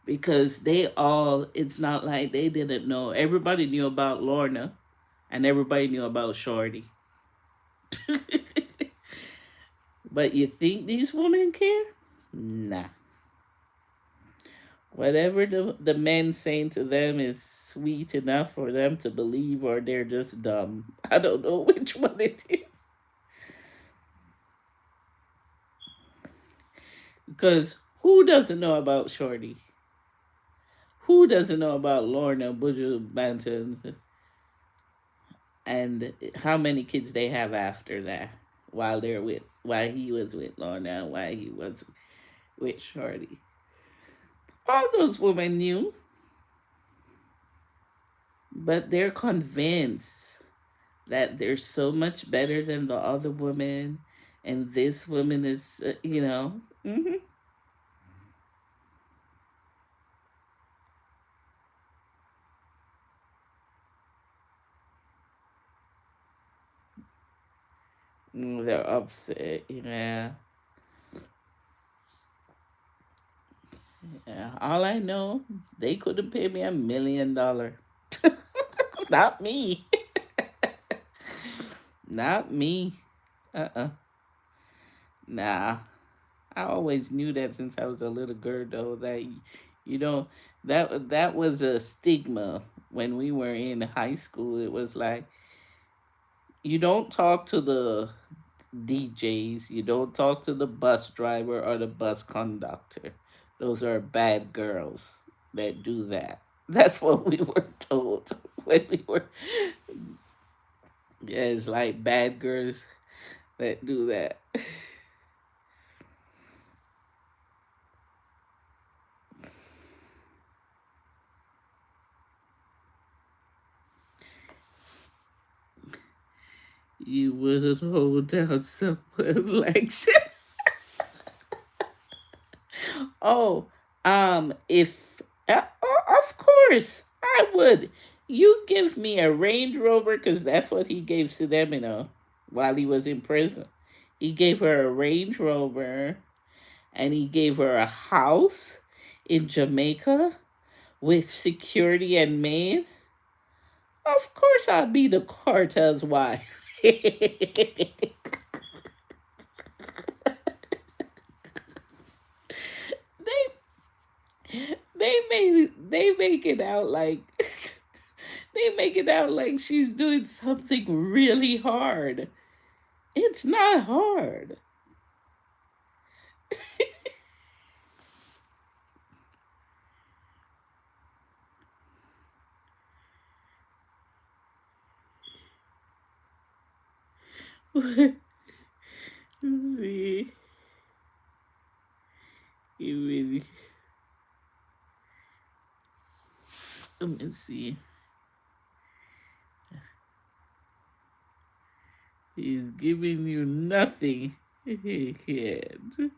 Because they all, it's not like they didn't know. Everybody knew about Lorna and everybody knew about Shorty. But you think these women care? Nah. Whatever the men saying to them is sweet enough for them to believe, or they're just dumb. I don't know which one it is. Because who doesn't know about Shorty? Who doesn't know about Lorna Buju Banton and how many kids they have after that while he was with Lorna, while he was with Shorty? All those women knew, but they're convinced that they're so much better than the other woman, and this woman is, they're upset. Yeah, yeah. All I know, they couldn't pay me $1 million. Not me. Not me. Nah. I always knew that since I was a little girl, though, that you know that was a stigma when we were in high school. It was like you don't talk to the DJs, you don't talk to the bus driver or the bus conductor. Those are bad girls that do that. That's what we were told when we were. Yeah, it's like bad girls that do that. You wouldn't hold down someone's legs. Oh, if Of course, I would. You give me a Range Rover because that's what he gave to them, while he was in prison. He gave her a Range Rover and he gave her a house in Jamaica with security and maid. Of course, I'll be the cartel's wife. they they make it out like they make it out like she's doing something really hard. It's not hard. See, even let me see. He's giving you nothing. He can't.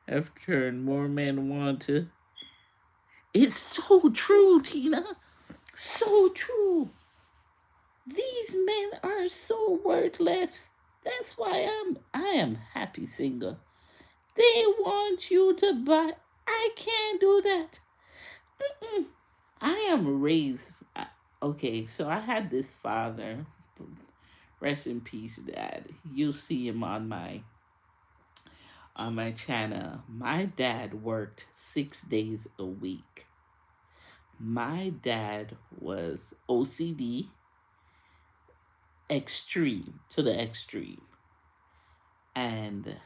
I've turned more men want to. It's so true, Tina. So true. These men are so worthless. That's why I am happy single. They want you to buy. I can't do that. Mm-mm. I am raised. Okay, so I had this father. Rest in peace, Dad. You'll see him on my channel. My dad worked 6 days a week. My dad was OCD extreme to the extreme. And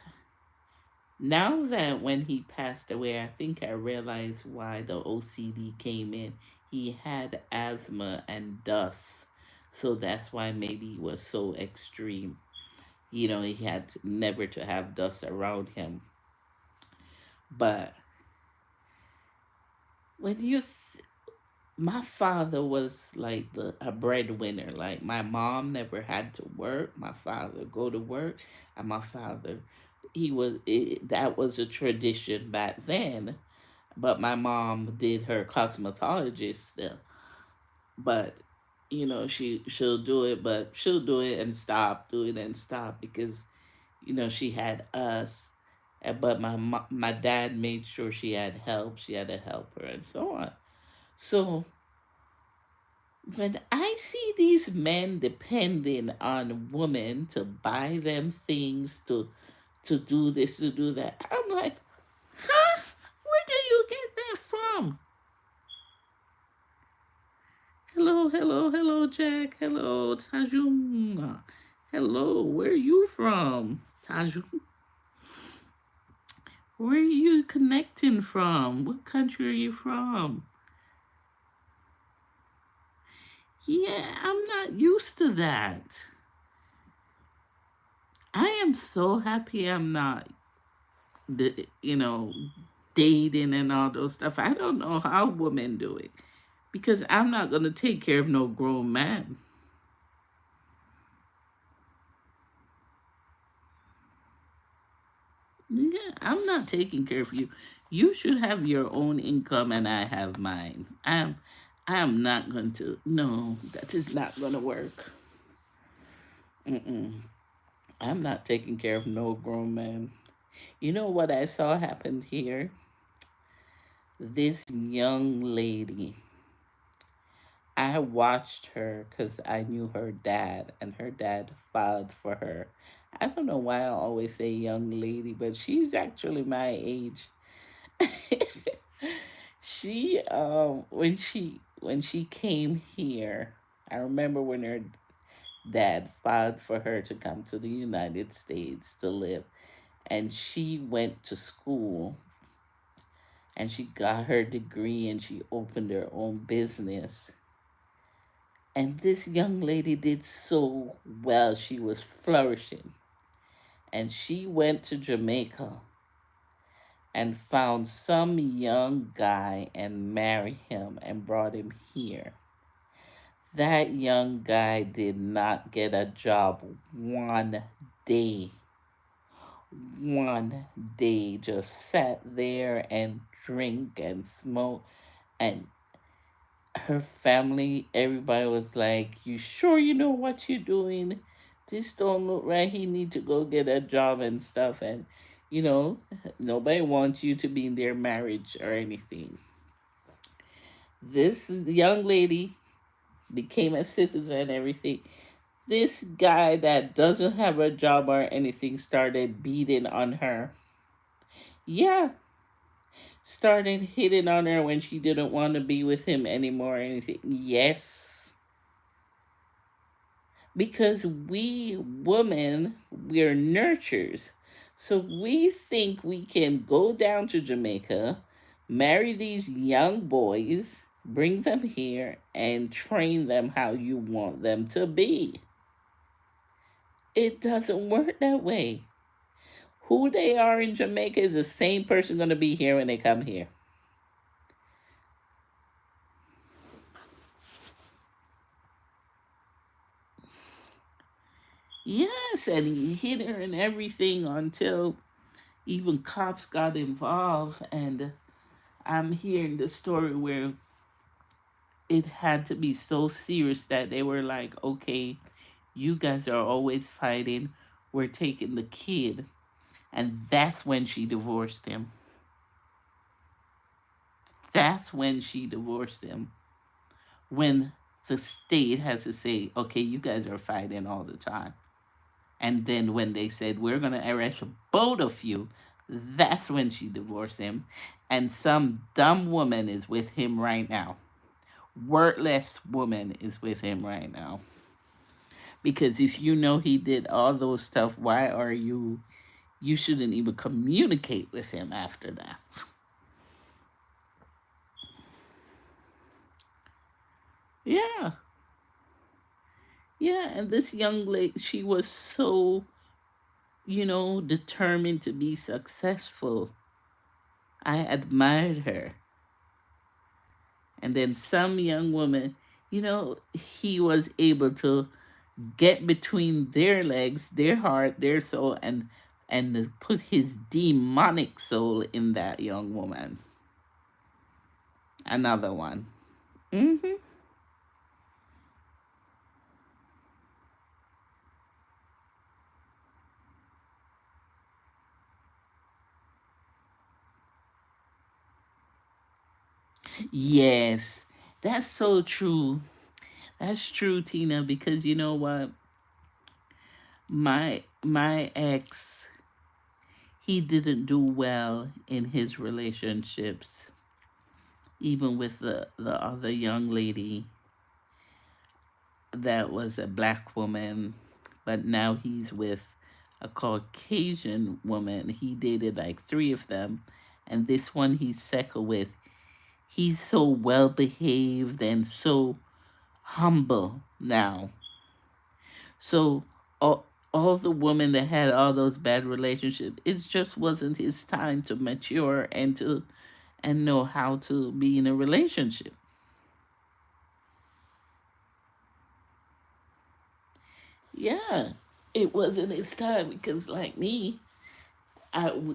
now that when he passed away, I think I realized why the OCD came in. He had asthma and dust. So that's why maybe he was so extreme. He had never to have dust around him. But when my father was like a breadwinner. Like my mom never had to work. My father go to work, and my father, that was a tradition back then. But my mom did her cosmetologist still. But she'll do it, but she'll do it and stop, do it and stop because she had us. But my dad made sure she had help. She had a helper and so on. So when I see these men depending on women to buy them things, to do this, to do that, I'm like, huh? Where do you get that from? Hello, hello, hello, Jack. Hello, Tajum. Hello, where are you from, Tajum? Where are you connecting from? What country are you from? Yeah, I'm not used to that. I am so happy I'm not, the dating and all those stuff. I don't know how women do it because I'm not gonna take care of no grown man. Yeah, I'm not taking care of you. You should have your own income and I have mine. I am not going to. No, that is not gonna work. Mm-mm. I'm not taking care of no grown man. You know what I saw happen here? This young lady, I watched her because I knew her dad, and her dad filed for her. I don't know why I always say young lady, but she's actually my age. When she came here, I remember when her dad filed for her to come to the United States to live, and she went to school and she got her degree and she opened her own business. And this young lady did so well. She was flourishing. And she went to Jamaica and found some young guy and married him and brought him here. That young guy did not get a job one day. one day just sat there and drink and smoke, and her family, everybody was like, "You sure you know what you're doing? This don't look right. He need to go get a job and stuff." And you know, nobody wants you to be in their marriage or anything. This young lady became a citizen and everything. This guy that doesn't have a job or anything started beating on her. Yeah, started hitting on her when she didn't want to be with him anymore or anything. Yes. Because we women, we're nurturers. So we think we can go down to Jamaica, marry these young boys, bring them here, and train them how you want them to be. It doesn't work that way. Who they are in Jamaica is the same person going to be here when they come here. Yes, and he hit her and everything until even cops got involved. And I'm hearing the story where it had to be so serious that they were like, okay, you guys are always fighting. We're taking the kid. And that's when she divorced him. That's when she divorced him. When the state has to say, okay, you guys are fighting all the time. And then when they said, we're going to arrest both of you, that's when she divorced him. And some dumb woman is with him right now. Wordless woman is with him right now. Because if you know he did all those stuff, why are you? You shouldn't even communicate with him after that. Yeah, yeah. And this young lady, she was so, determined to be successful. I admired her. And then some young woman, he was able to get between their legs, their heart, their soul, and put his demonic soul in that young woman. Another one. Hmm. Yes, that's so true. That's true, Tina, because you know what? My ex, he didn't do well in his relationships, even with the other young lady that was a black woman, but now he's with a Caucasian woman. He dated like three of them, and this one he's second with, he's so well behaved and so humble now. So all the women that had all those bad relationships, it just wasn't his time to mature and know how to be in a relationship. Yeah, it wasn't his time because, like me,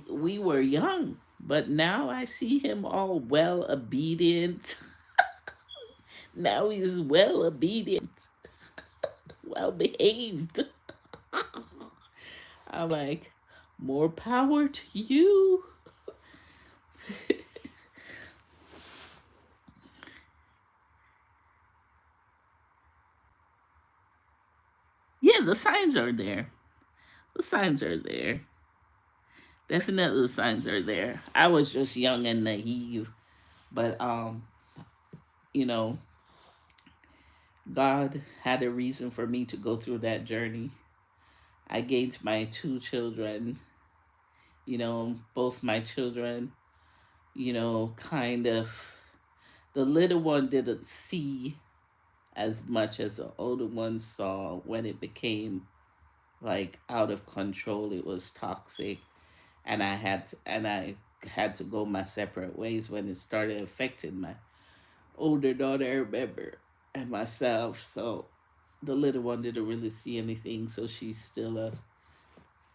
we were young, but now I see him all well obedient. Now he's well obedient, well behaved. I'm like, more power to you. Yeah, the signs are there. The signs are there. Definitely, the signs are there. I was just young and naive, but you know, God had a reason for me to go through that journey. I gained my two children. Both my children. Kind of. The little one didn't see as much as the older one saw when it became like out of control. It was toxic, and I had to go my separate ways when it started affecting my older daughter. I remember, and myself. So the little one didn't really see anything, so she still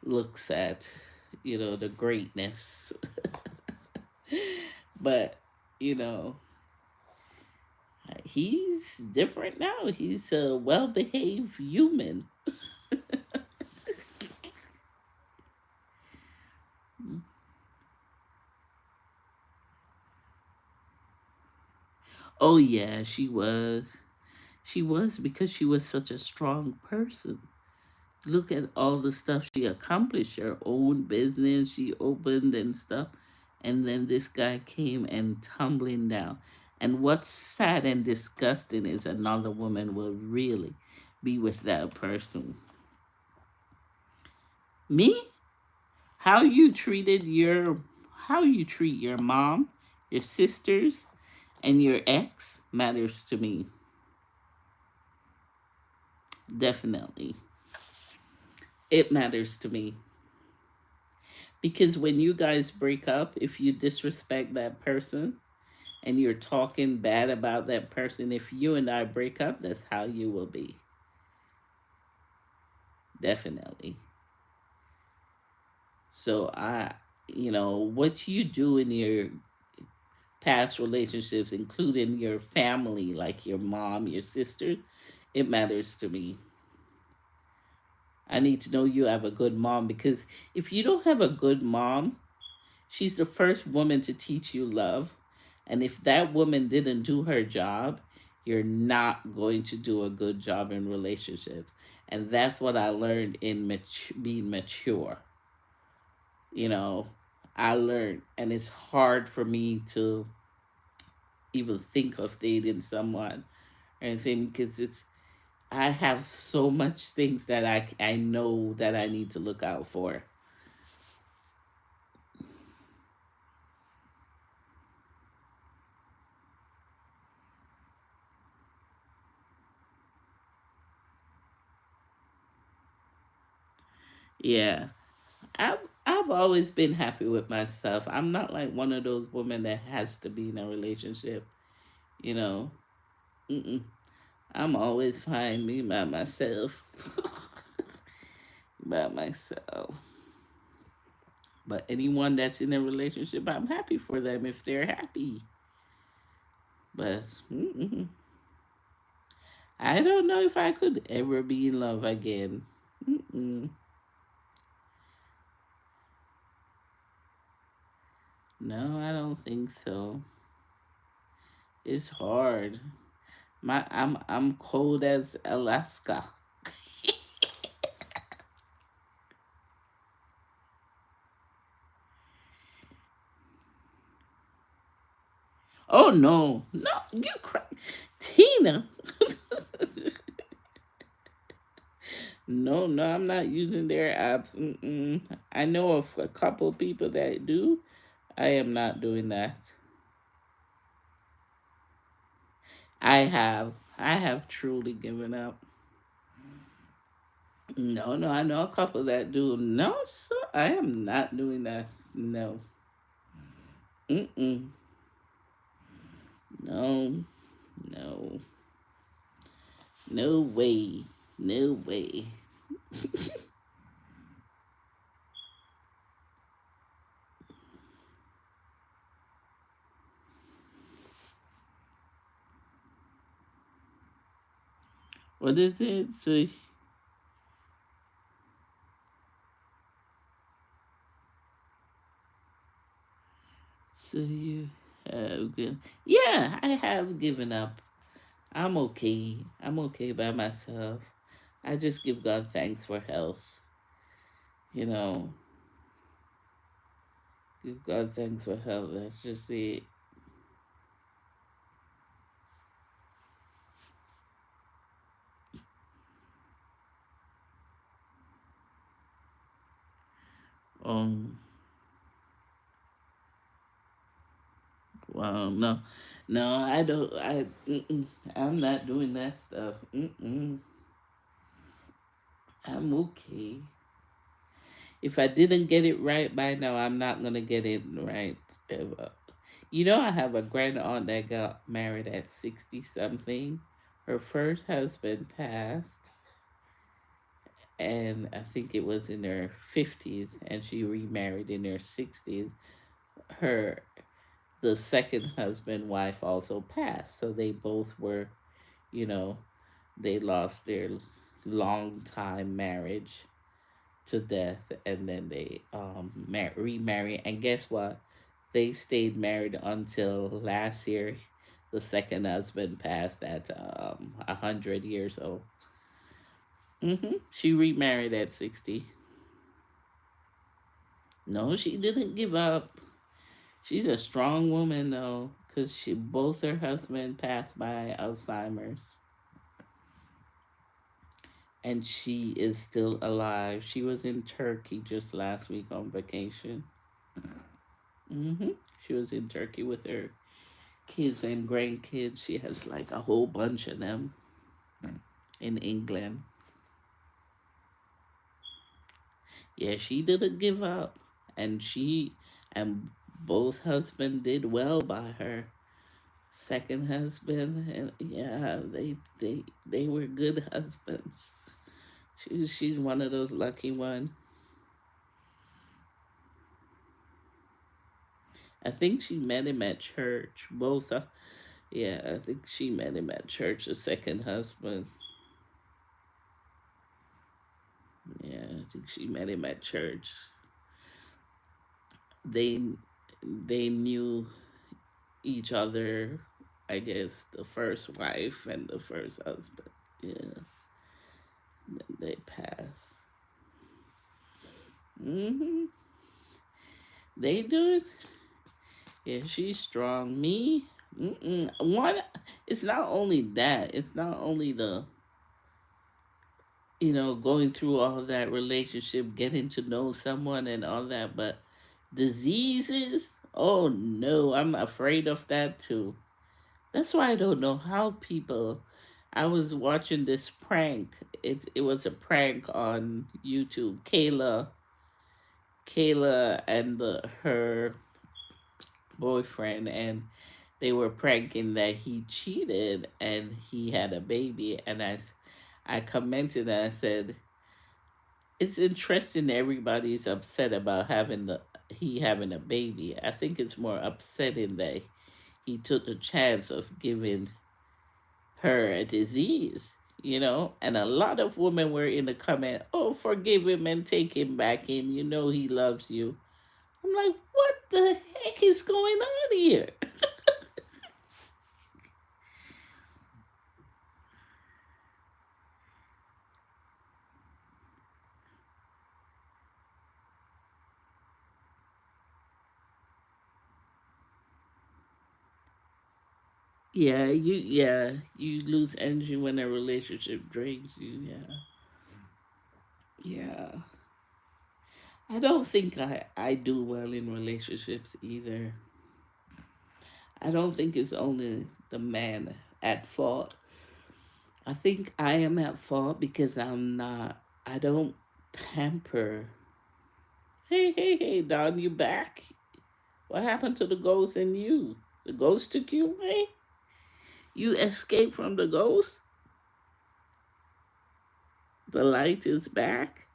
looks at. the greatness. But, you know, he's different now. He's a well behaved human. Oh, yeah, she was. She was because she was such a strong person. Look at all the stuff she accomplished, her own business she opened and stuff. And then this guy came and tumbling down. And what's sad and disgusting is another woman will really be with that person. Me? How you treated your how you treat your mom, your sisters, and your ex matters to me. Definitely. It matters to me. Because when you guys break up, if you disrespect that person and you're talking bad about that person, if you and I break up, that's how you will be. Definitely. So what you do in your past relationships, including your family, like your mom, your sister, it matters to me. I need to know you have a good mom, because if you don't have a good mom, she's the first woman to teach you love. And if that woman didn't do her job, you're not going to do a good job in relationships. And that's what I learned in being mature. You know, I learned, and it's hard for me to even think of dating someone or anything, because I have so much things that I know that I need to look out for. Yeah. I've always been happy with myself. I'm not like one of those women that has to be in a relationship, you know. Mm-mm. I'm always fine being by myself. By myself. But anyone that's in a relationship, I'm happy for them if they're happy. But I don't know if I could ever be in love again. Mm-mm. No, I don't think so. It's hard. I'm cold as Alaska. Oh no, no, you cry, Tina. No, no, I'm not using their apps. Mm-mm. I know of a couple people that do. I am not doing that. I have truly given up. No, no, I know a couple that do. No, sir, I am not doing that. No, mm-mm. No, no, no way, no way. What is it? So you have given? Yeah, I have given up. I'm okay. I'm okay by myself. I just give God thanks for health. You know, give God thanks for health. That's just it. Um, well, no, no, I don't. I'm not doing that stuff. I'm okay. If I didn't get it right by now, I'm not gonna get it right ever. I have a grand aunt that got married at 60 something. Her first husband passed, and I think it was in her 50s, and she remarried in her 60s. Her The second husband wife also passed, so they both were, you know, they lost their long time marriage to death, and then they remarried. And guess what? They stayed married until last year. The second husband passed at 100 years old. She remarried at 60. No, she didn't give up. She's a strong woman though, because she both her husband passed by Alzheimer's, and she is still alive. She was in Turkey just last week on vacation. hmm She was in Turkey with her kids and grandkids. She has like a whole bunch of them in England. Yeah, she didn't give up, and she and both husband did well by her second husband, and yeah, they were good husbands. She's one of those lucky one. I think she met him at church. Both, yeah, I think she met him at church. The second husband, yeah, I think she met him at church. They they knew each other. I guess the first wife and the first husband. Yeah, they passed. hmm They do it. Yeah, she's strong. Me, one. It's not only that. It's not only the going through all that relationship, getting to know someone and all that, but diseases. Oh no, I'm afraid of that too. That's why I don't know how people. I was watching this prank. It was a prank on YouTube. Kayla and her boyfriend, and they were pranking that he cheated and he had a baby. And I commented and I said, it's interesting everybody's upset about having a baby. I think it's more upsetting that he took the chance of giving her a disease, And a lot of women were in the comment, oh, forgive him and take him back in. You know he loves you. I'm like, what the heck is going on here? You lose energy when a relationship drains you. Yeah. Yeah. I don't think I do well in relationships either. I don't think it's only the man at fault. I think I am at fault because I don't pamper. Hey, Don, you back? What happened to the ghost in you? The ghost took you away? You escaped from the ghost? The light is back?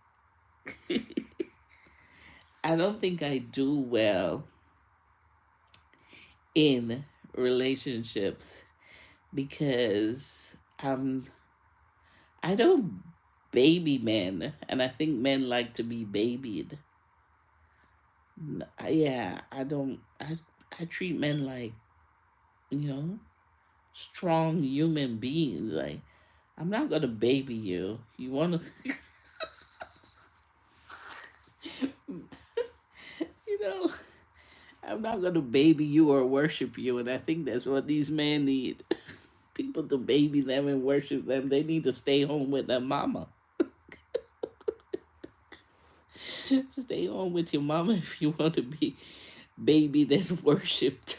I don't think I do well in relationships because I don't baby men, and I think men like to be babied. Yeah, I don't. I treat men like you know strong human beings. Like I'm not gonna baby you. You wanna, you know. I'm not gonna baby you or worship you, and I think that's what these men need. People to baby them and worship them. They need to stay home with their mama. Stay home with your mama if you want to be babied and worshipped.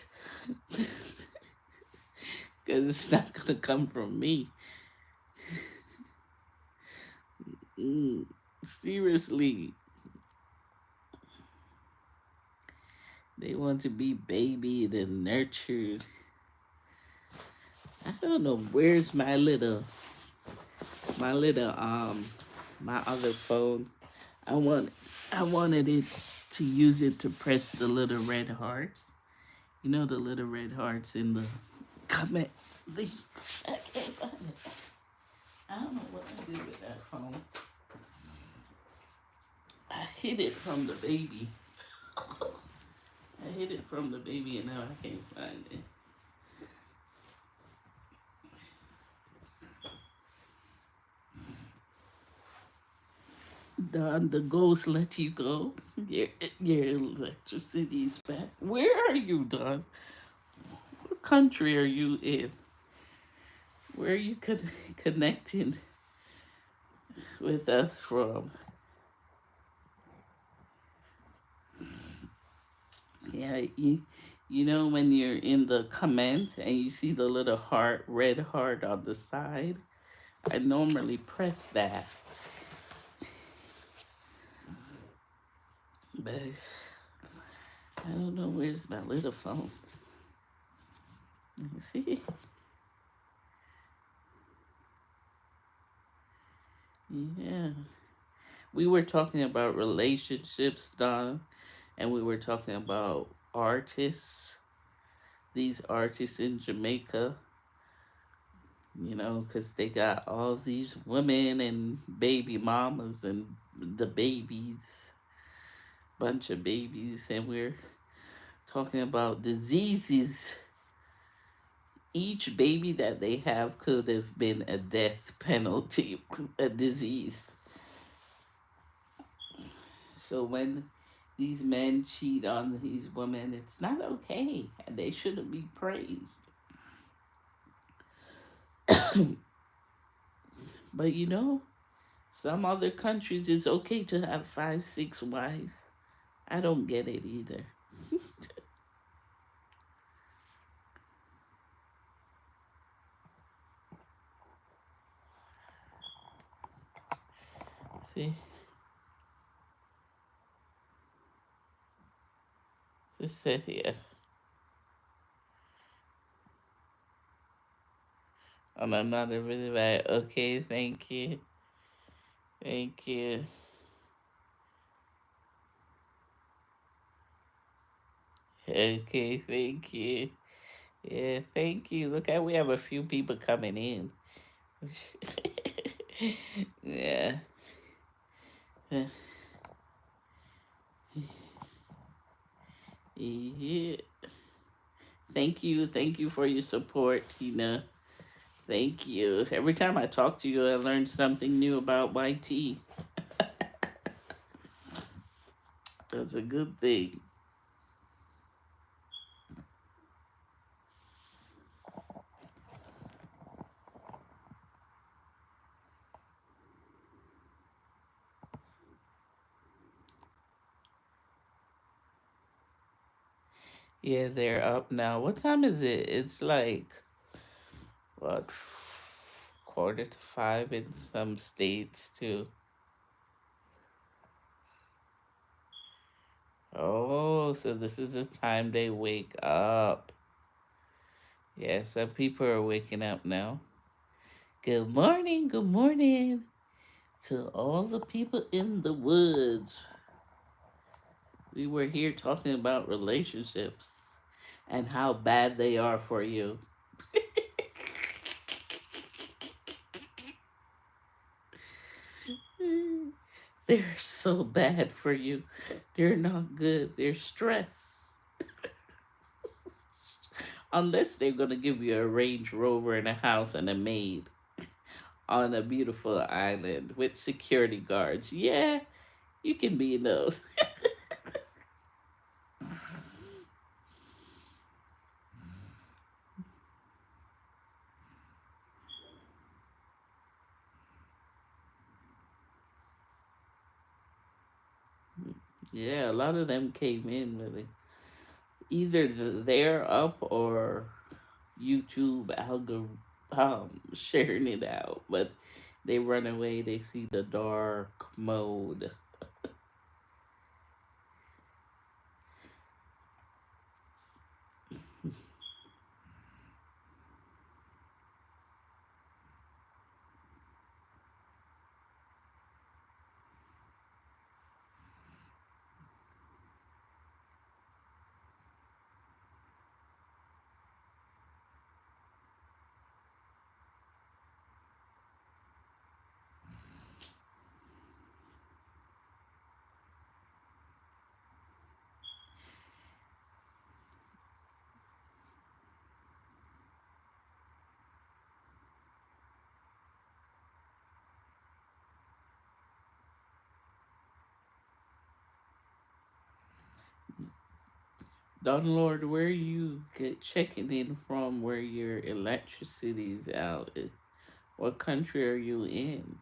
Because it's not going to come from me. Seriously. They want to be babied and nurtured. I don't know where's my little my other phone. I want I wanted it to use it to press the little red hearts. You know the little red hearts in the comment thing. I can't find it. I don't know what I did with that phone. I hid it from the baby. I hid it from the baby and now I can't find it. Don, the ghost let you go. Your electricity's back. Where are you, Don? What country are you in? Where are you connecting with us from? Yeah, you know when you're in the comment and you see the little heart, red heart on the side? I normally press that. But I don't know where's my little phone. Let me see. Yeah. We were talking about relationships, Donna, and we were talking about artists, these artists in Jamaica, you know, because they got all these women and baby mamas and the babies, bunch of babies, and we're talking about diseases. Each baby that they have could have been a death penalty, a disease. So when these men cheat on these women, it's not okay, and they shouldn't be praised. But you know, some other countries it's okay to have 5, 6 wives. I don't get it either. See, just sit here on another really right. Okay, thank you, thank you. Okay, thank you. Yeah, thank you. Look at we have a few people coming in. Yeah. Yeah. Thank you for your support, Tina. Thank you. Every time I talk to you, I learn something new about YT. That's a good thing. Yeah, they're up now. What time is it? It's like, what, quarter to 5 in some states, too. Oh, so this is the time they wake up. Yeah, some people are waking up now. Good morning to all the people in the woods. We were here talking about relationships and how bad they are for you. They're so bad for you. They're not good. They're stress. Unless they're going to give you a Range Rover and a house and a maid on a beautiful island with security guards. Yeah, you can be in those. Yeah, a lot of them came in with it. Either they're up or YouTube algorithm sharing it out, but they run away. They see the dark mode. Don Lord, where you get checking in from where your electricity is out? What country are you in?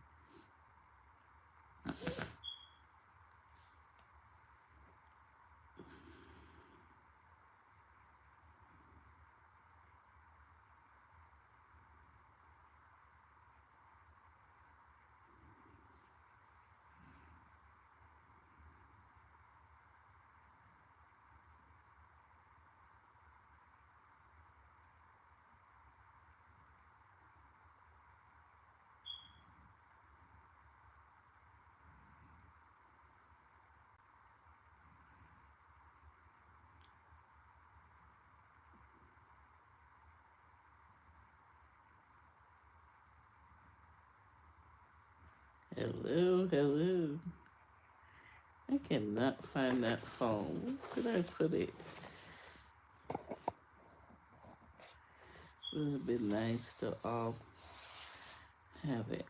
Hello, hello. I cannot find that phone. Where did I put it? It would have been nice to have it.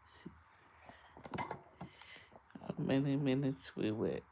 See how many minutes we went.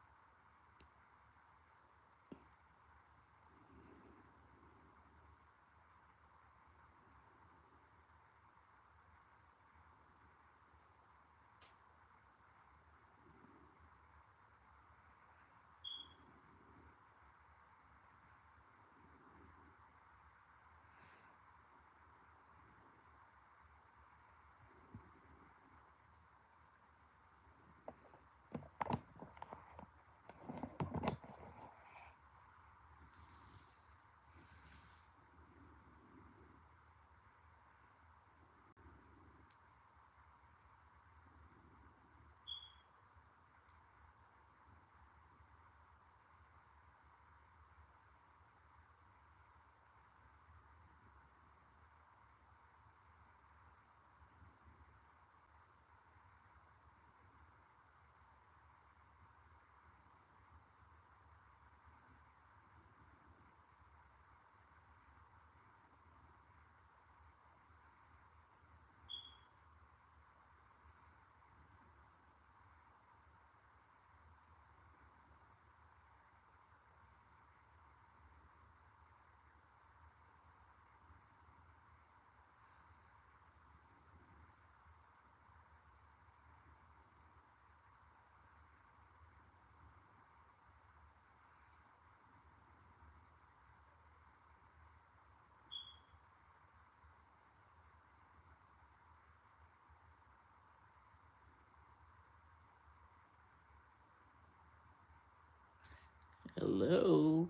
Hello.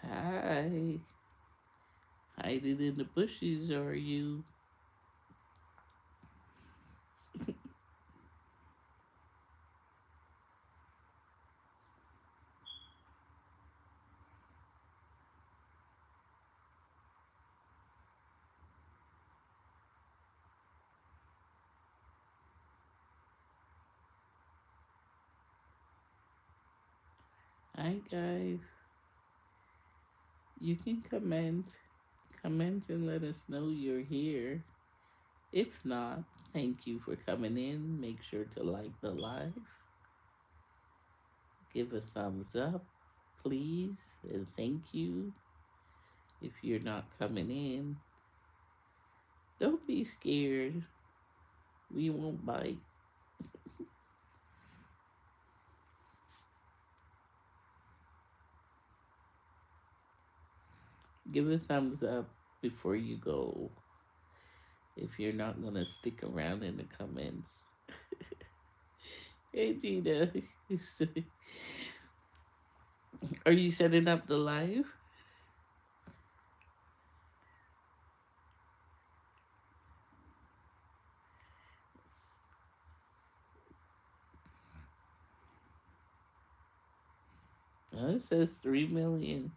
Hi. Hiding in the bushes, are you? Hi, guys. You can comment. Comment and let us know you're here. If not, thank you for coming in. Make sure to like the live, give a thumbs up, please, and thank you. If you're not coming in, don't be scared. We won't bite. Give a thumbs up before you go if you're not gonna stick around in the comments. Hey Gina, are you setting up the live? Oh, it says 3 million.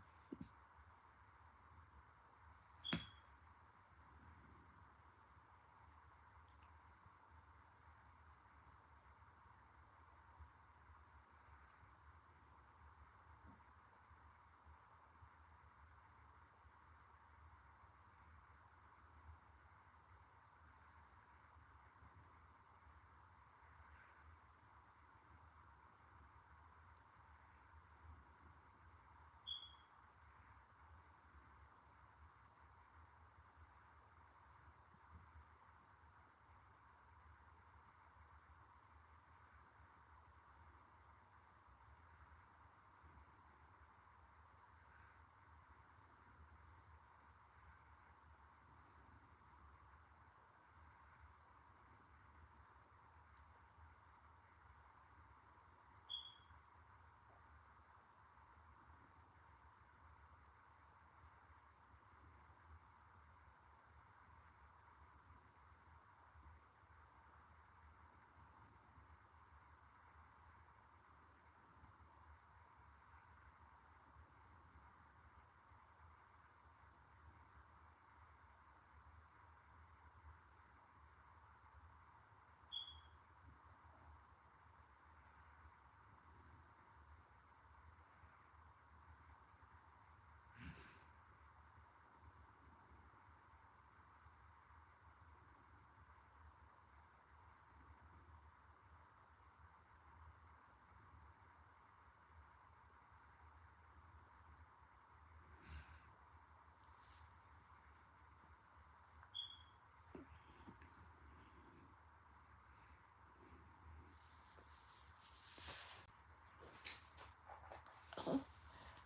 Oh,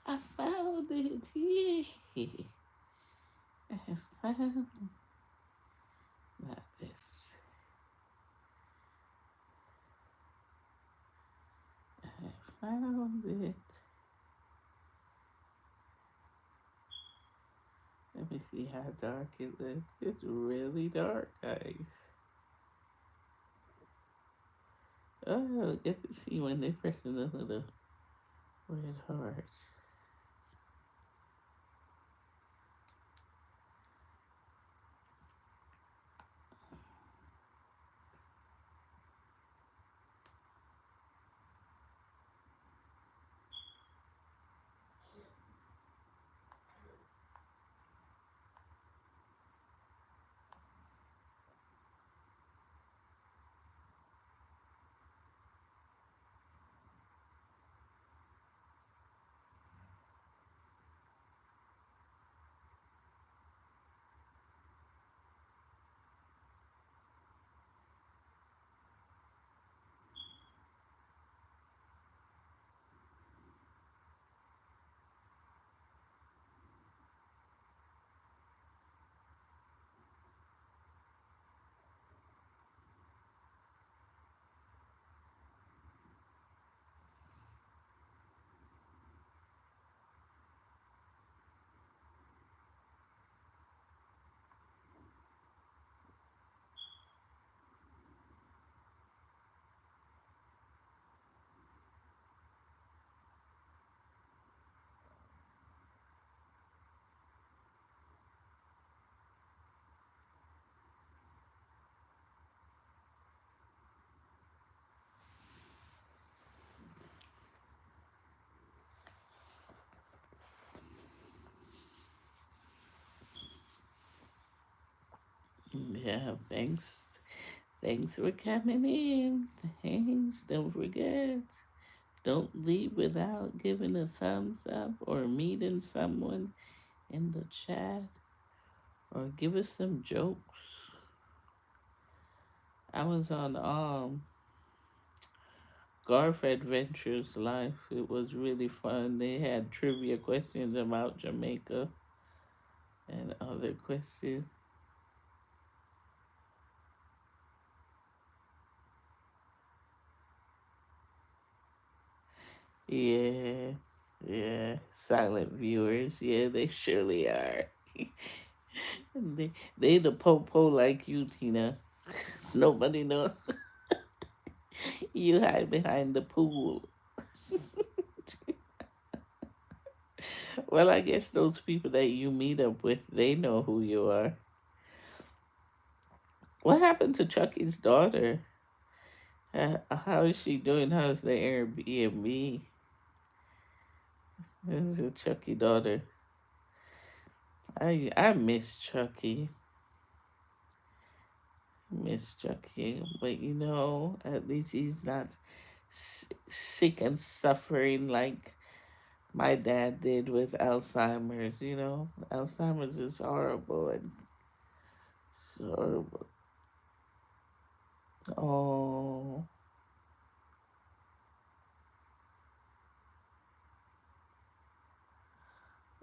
I found it. Yay. I found not this. I found it. Let me see how dark it looks. It's really dark, guys. Oh, I get to see when they're pressing the little red heart. Yeah, thanks. Thanks for coming in. Thanks. Don't forget. Don't leave without giving a thumbs up or meeting someone in the chat or give us some jokes. I was on Garf Adventures Life. It was really fun. They had trivia questions about Jamaica and other questions. Yeah, yeah. Silent viewers. Yeah, they surely are. they the po like you, Tina. Nobody knows. You hide behind the pool. Well, I guess those people that you meet up with, they know who you are. What happened to Chucky's daughter? How is she doing? How's the Airbnb? This is a Chucky daughter. I miss Chucky. Miss Chucky. But at least he's not sick and suffering like my dad did with Alzheimer's. Alzheimer's is horrible and it's horrible. Oh,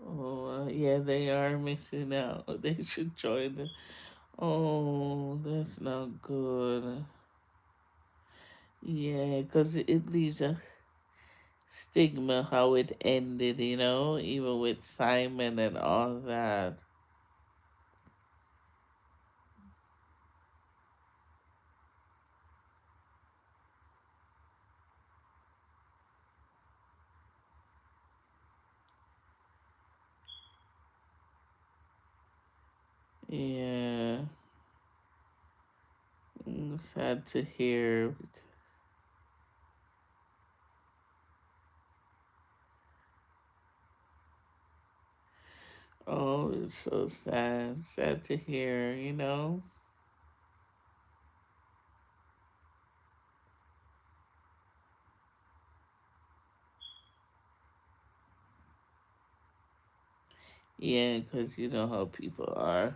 oh, yeah, they are missing out. They should join the. Oh, that's not good. Yeah, because it leaves a stigma how it ended, even with Simon and all that. Yeah, sad to hear. Oh, it's so sad. Sad to hear. Yeah, because you know how people are.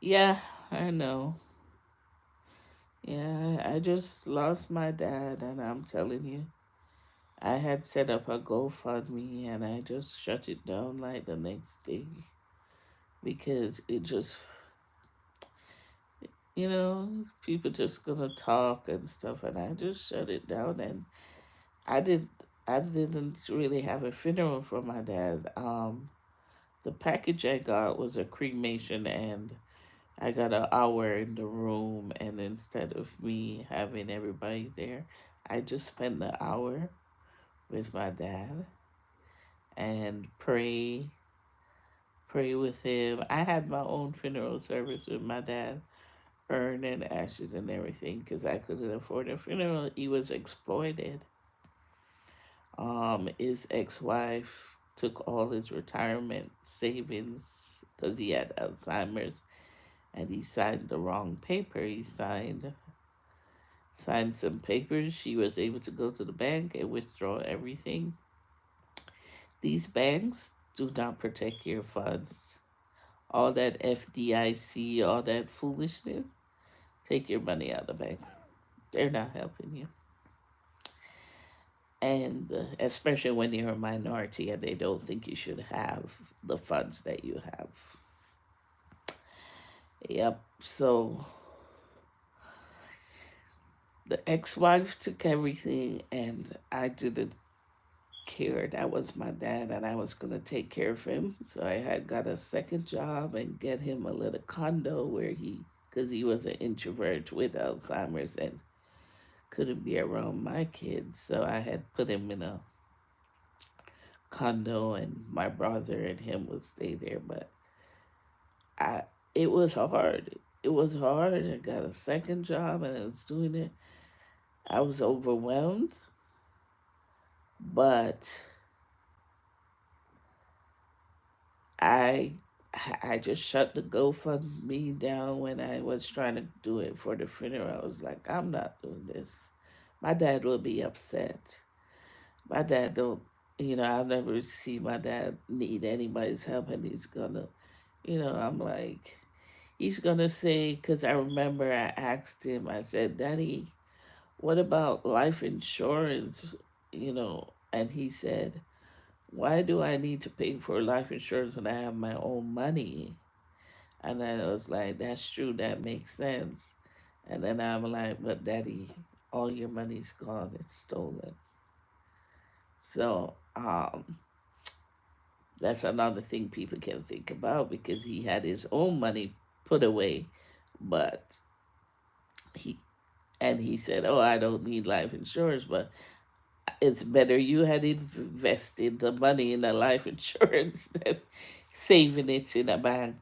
Yeah, I know. Yeah, I just lost my dad, and I'm telling you, I had set up a GoFundMe and I just shut it down like the next day because it just, people just gonna talk and stuff, and I just shut it down. And I did, I didn't really have a funeral for my dad. The package I got was a cremation, and I got an hour in the room, and instead of me having everybody there, I just spent the hour with my dad and pray with him. I had my own funeral service with my dad, urn and ashes and everything, because I couldn't afford a funeral. He was exploited. His ex-wife took all his retirement savings because he had Alzheimer's, and he signed the wrong paper. He signed some papers. She was able to go to the bank and withdraw everything. These banks do not protect your funds. All that FDIC, all that foolishness, take your money out of the bank. They're not helping you. And especially when you're a minority and they don't think you should have the funds that you have. Yep. So the ex wife took everything, and I didn't care. That was my dad, and I was going to take care of him. So I had got a second job and get him a little condo where because he was an introvert with Alzheimer's and couldn't be around my kids. So I had put him in a condo, and my brother and him would stay there. But I, it was hard. It was hard. I got a second job and I was doing it. I was overwhelmed, but I I just shut the GoFundMe down when I was trying to do it for the funeral. I was like, I'm not doing this. My dad will be upset. My dad don't, I've never seen my dad need anybody's help, and he's gonna, I'm like, he's gonna say, because I remember I asked him, I said, Daddy, what about life insurance? And he said, why do I need to pay for life insurance when I have my own money? And I was like, that's true, that makes sense. And then I'm like, but Daddy, all your money's gone, it's stolen. So that's another thing people can think about, because he had his own money put away, but he he said, "Oh, I don't need life insurance, but it's better you had invested the money in the life insurance than saving it in a bank."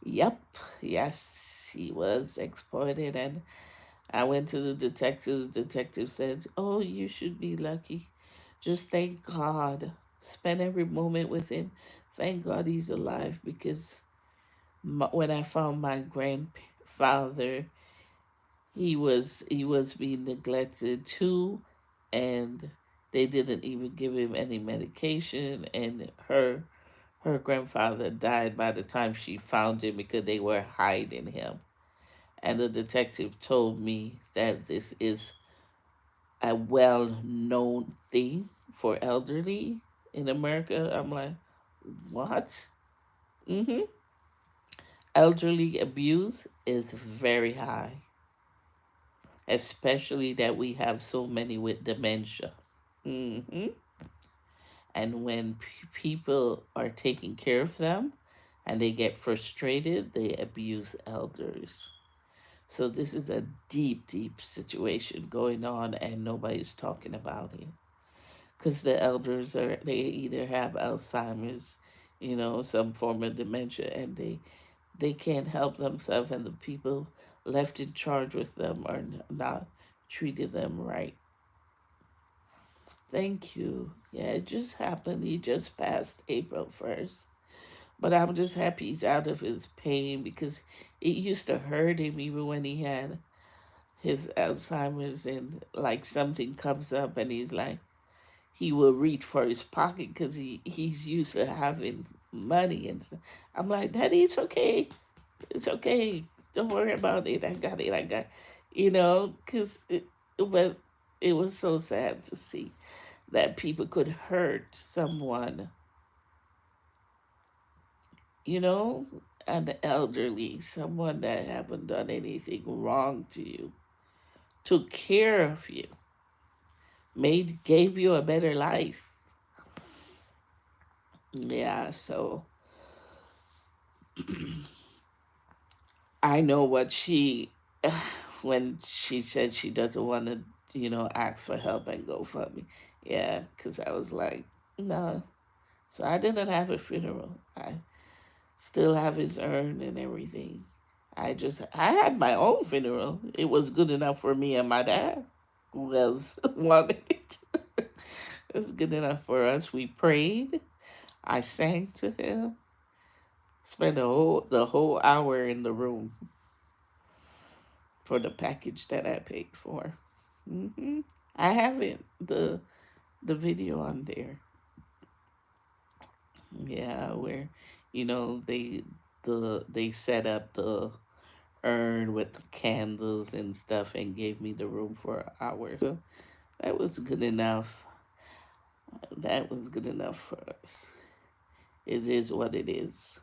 Yep, yes, he was exploited, and I went to the detective. The detective said, "Oh, you should be lucky. Just thank God. Spend every moment with him. Thank God he's alive, because when I found my grandfather, he was being neglected too, and they didn't even give him any medication, and her grandfather died by the time she found him because they were hiding him." And the detective told me that this is a well-known thing for elderly in America. I'm like, what? Mm-hmm. Elderly abuse is very high, especially that we have so many with dementia. Hmm. And when people are taking care of them and they get frustrated, they abuse elders. So this is a deep, deep situation going on, and nobody's talking about it, because the elders they either have Alzheimer's, some form of dementia, and they can't help themselves, and the people left in charge with them are not treating them right. Thank you. Yeah, it just happened. He just passed April 1st. But I'm just happy he's out of his pain, because it used to hurt him even when he had his Alzheimer's, and like something comes up and he's like, he will reach for his pocket because he's used to having money and stuff. I'm like, Daddy, it's okay. It's okay. Don't worry about it. I got it. I got, because but it was so sad to see that people could hurt someone, you know, an elderly, someone that haven't done anything wrong to you, took care of you, gave you a better life. Yeah, so I know what when she said she doesn't want to, ask for help and go for me. Yeah, because I was like, no. So I didn't have a funeral. I still have his urn and everything. I had my own funeral. It was good enough for me and my dad, who else wanted it. It was good enough for us. We prayed. I sang to him. Spent the whole hour in the room for the package that I paid for. I have it, the video on there. Yeah, where they set up the urn with the candles and stuff and gave me the room for an hour. So that was good enough. That was good enough for us. It is what it is.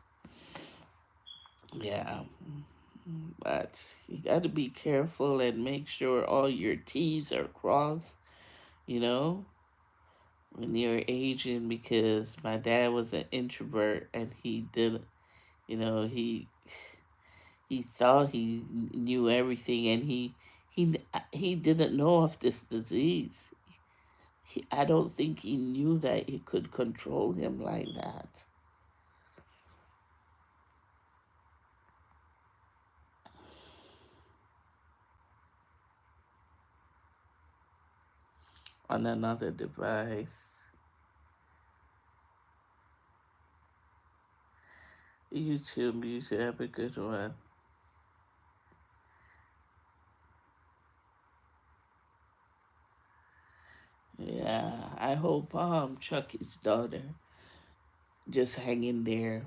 Yeah. But you got to be careful and make sure all your T's are crossed, you know, when you're aging, because my dad was an introvert, and he did, you know, he thought he knew everything, and he didn't know of this disease. I don't think he knew that it could control him like that. On another device. You too. You too. Have a good one. Yeah, I hope Chucky's daughter just hang in there.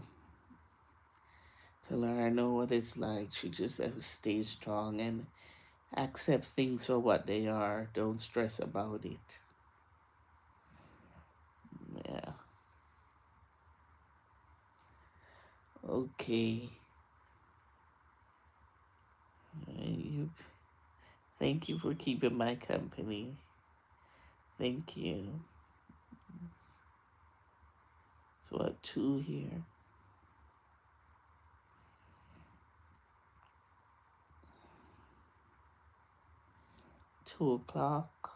Tell her I know what it's like. She just have to stay strong and accept things for what they are. Don't stress about it. Yeah. Okay. You. Thank you for keeping my company. Thank you. So what? 2 here. 2 o'clock.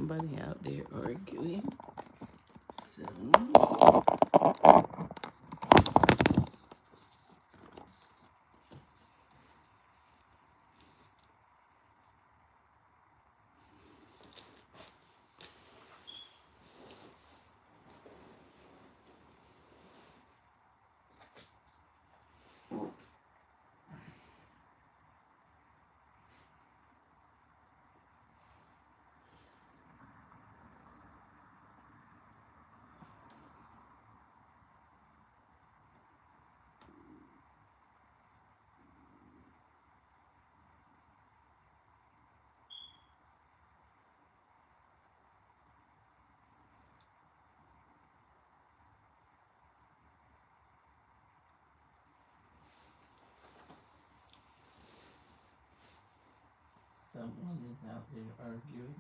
somebody out there arguing. So someone is out there arguing.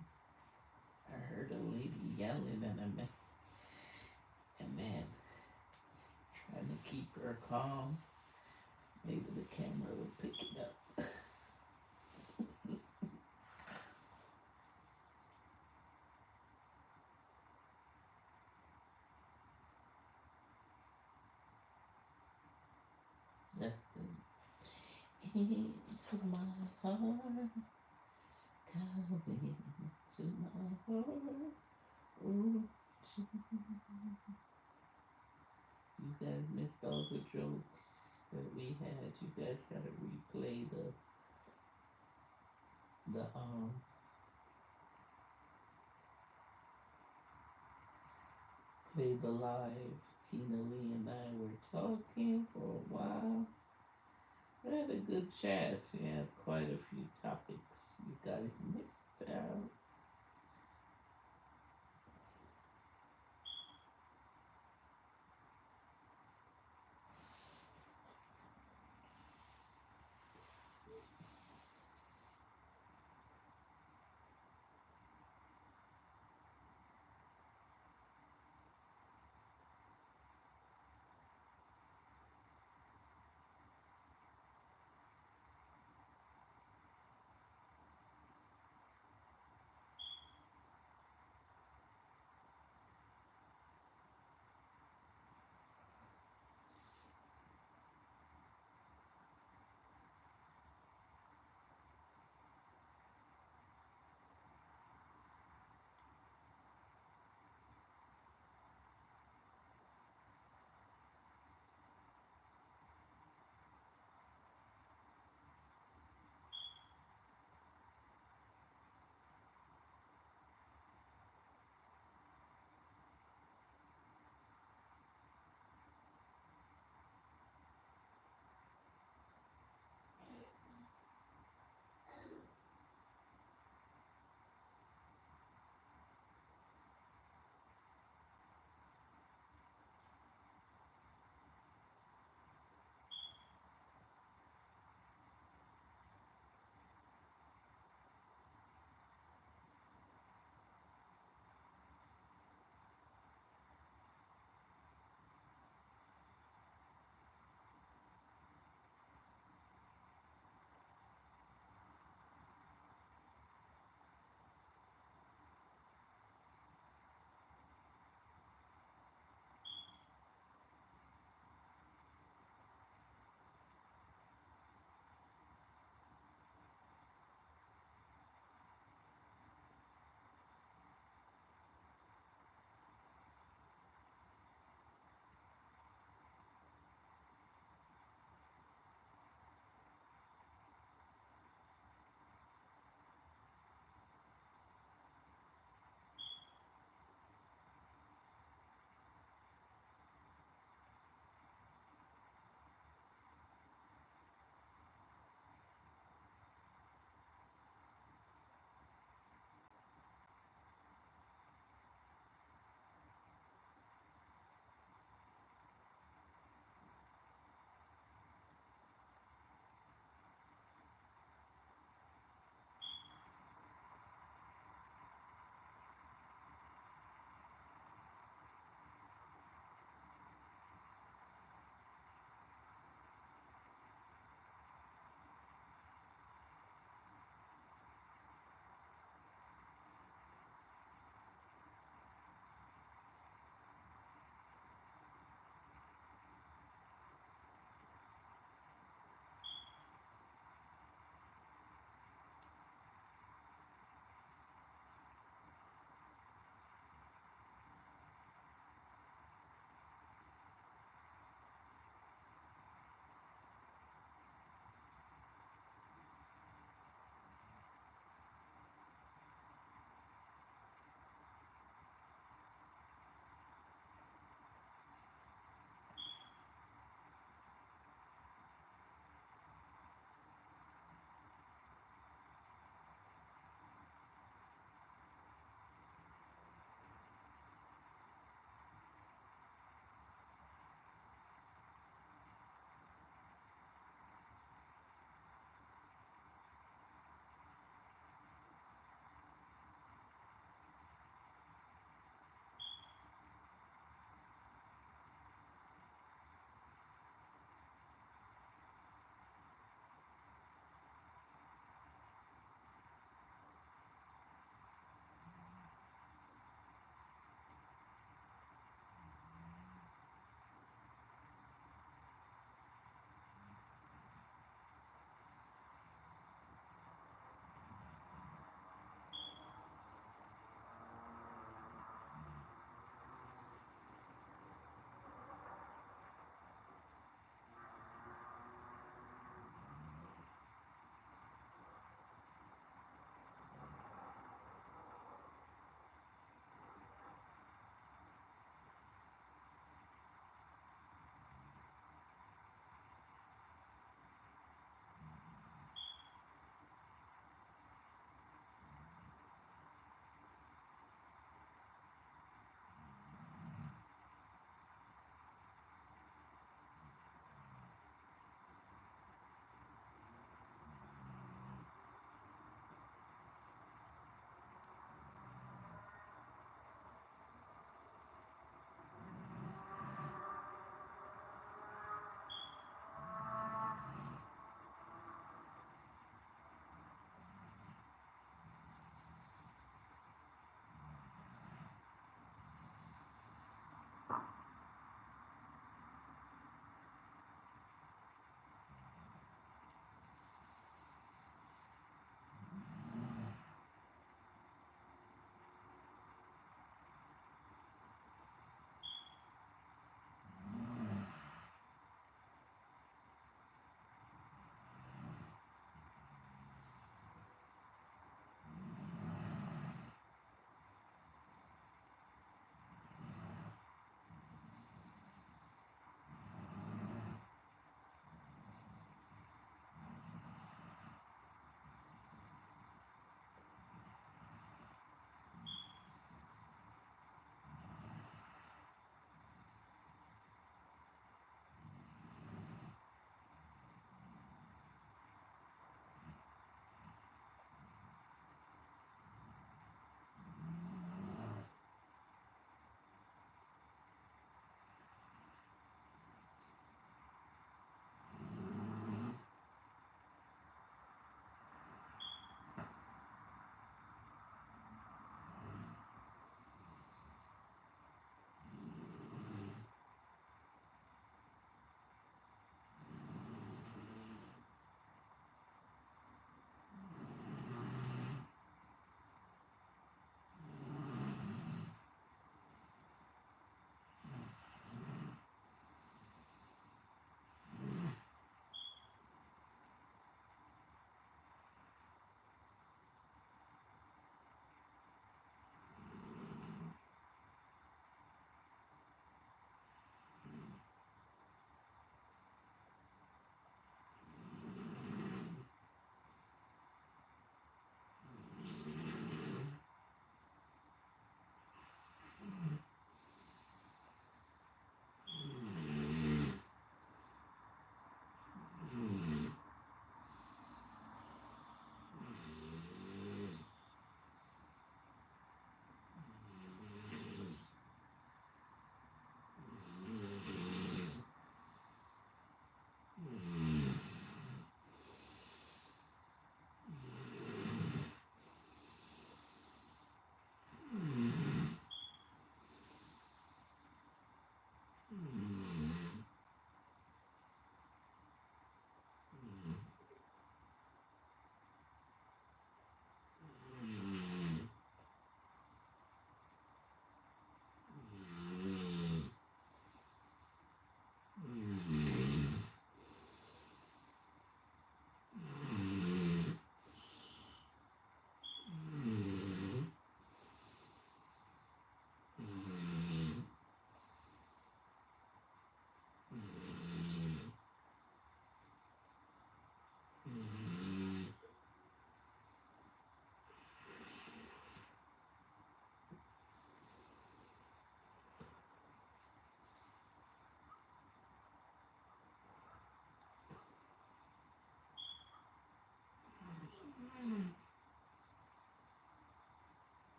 I heard a lady yelling and a man trying to keep her calm. Maybe the camera will pick it up. Listen, into my heart, come into my heart. Ooh, you guys missed all the jokes that we had. You guys gotta replay the play the live. Tina Lee and I were talking for a while. We had a good chat. We had quite a few topics you guys missed out.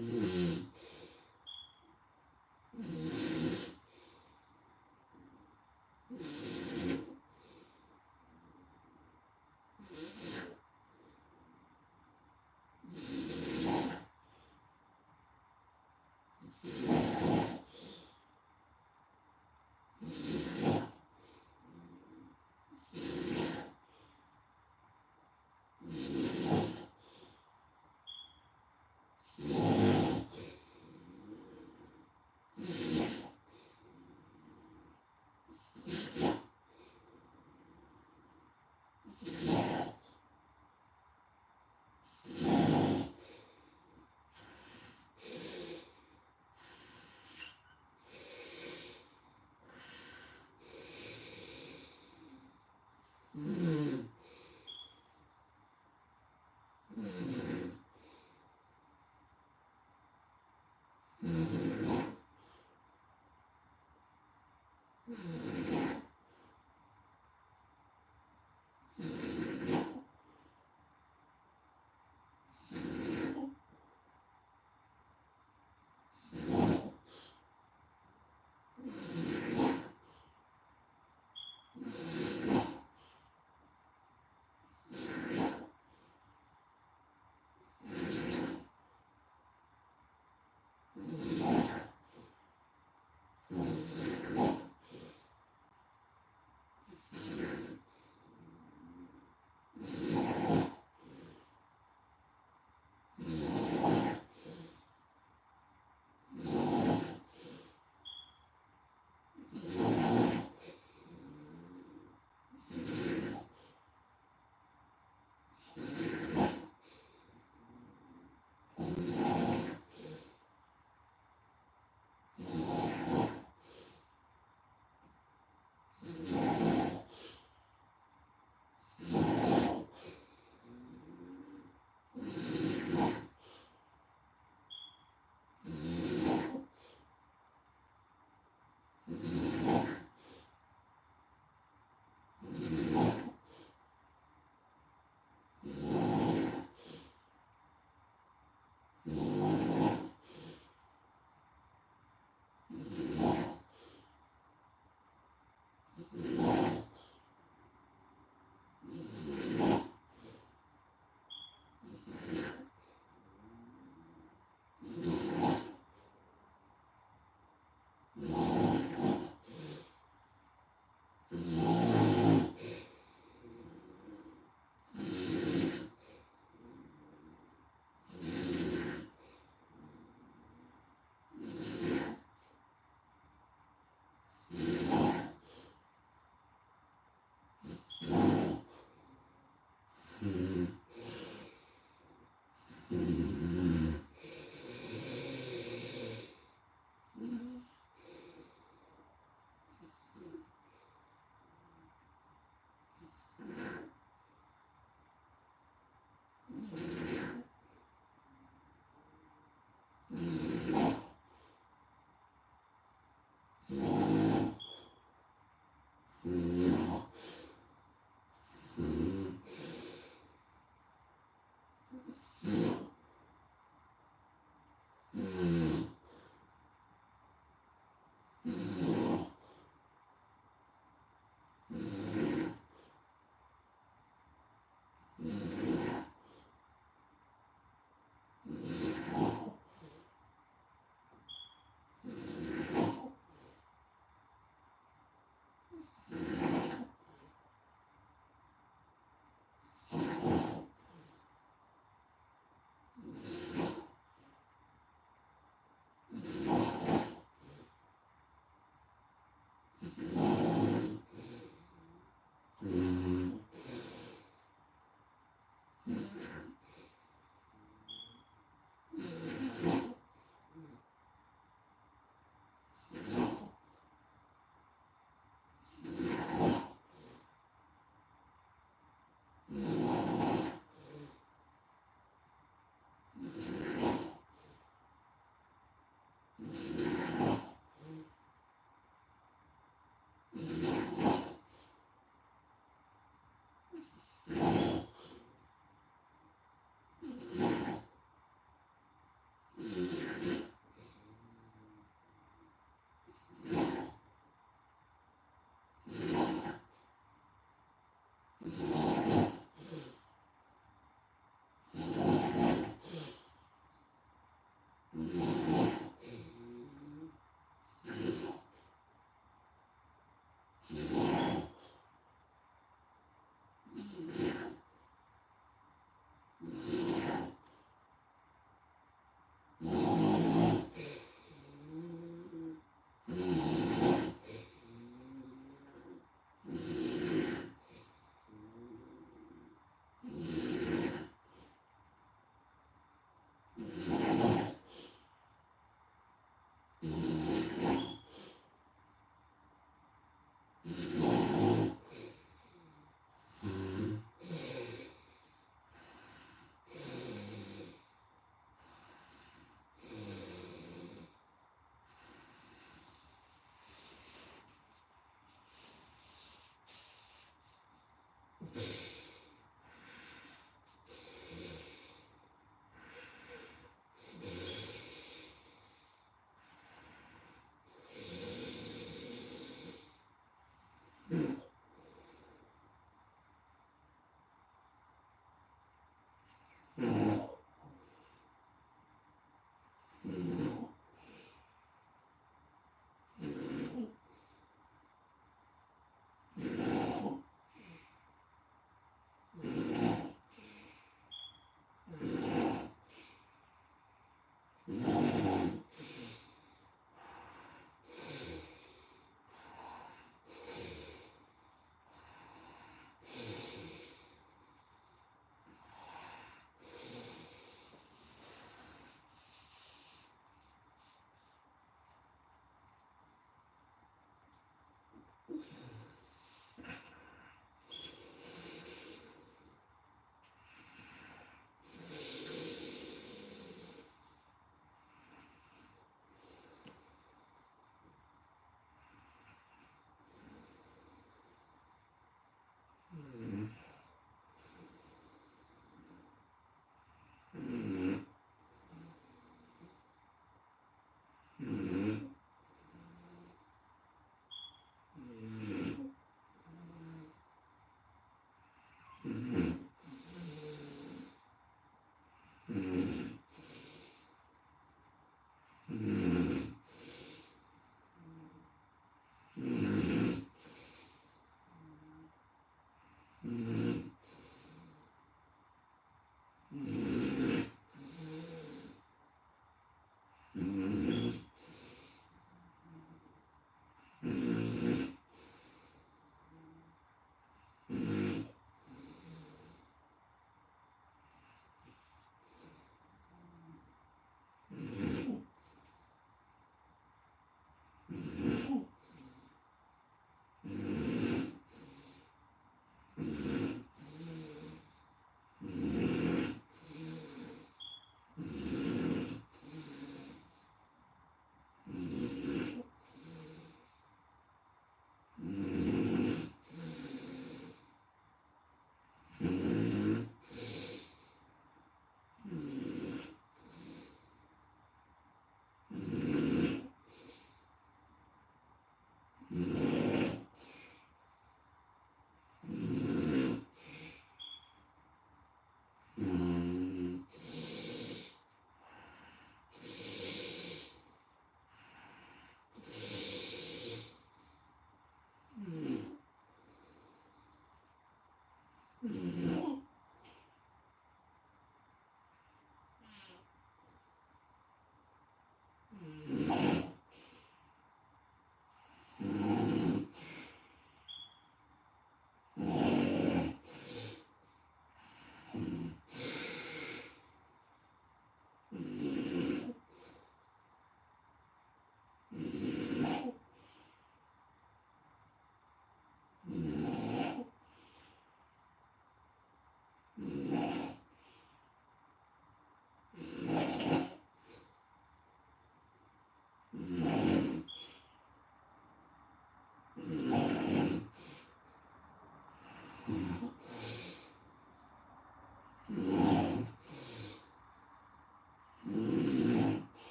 Mm.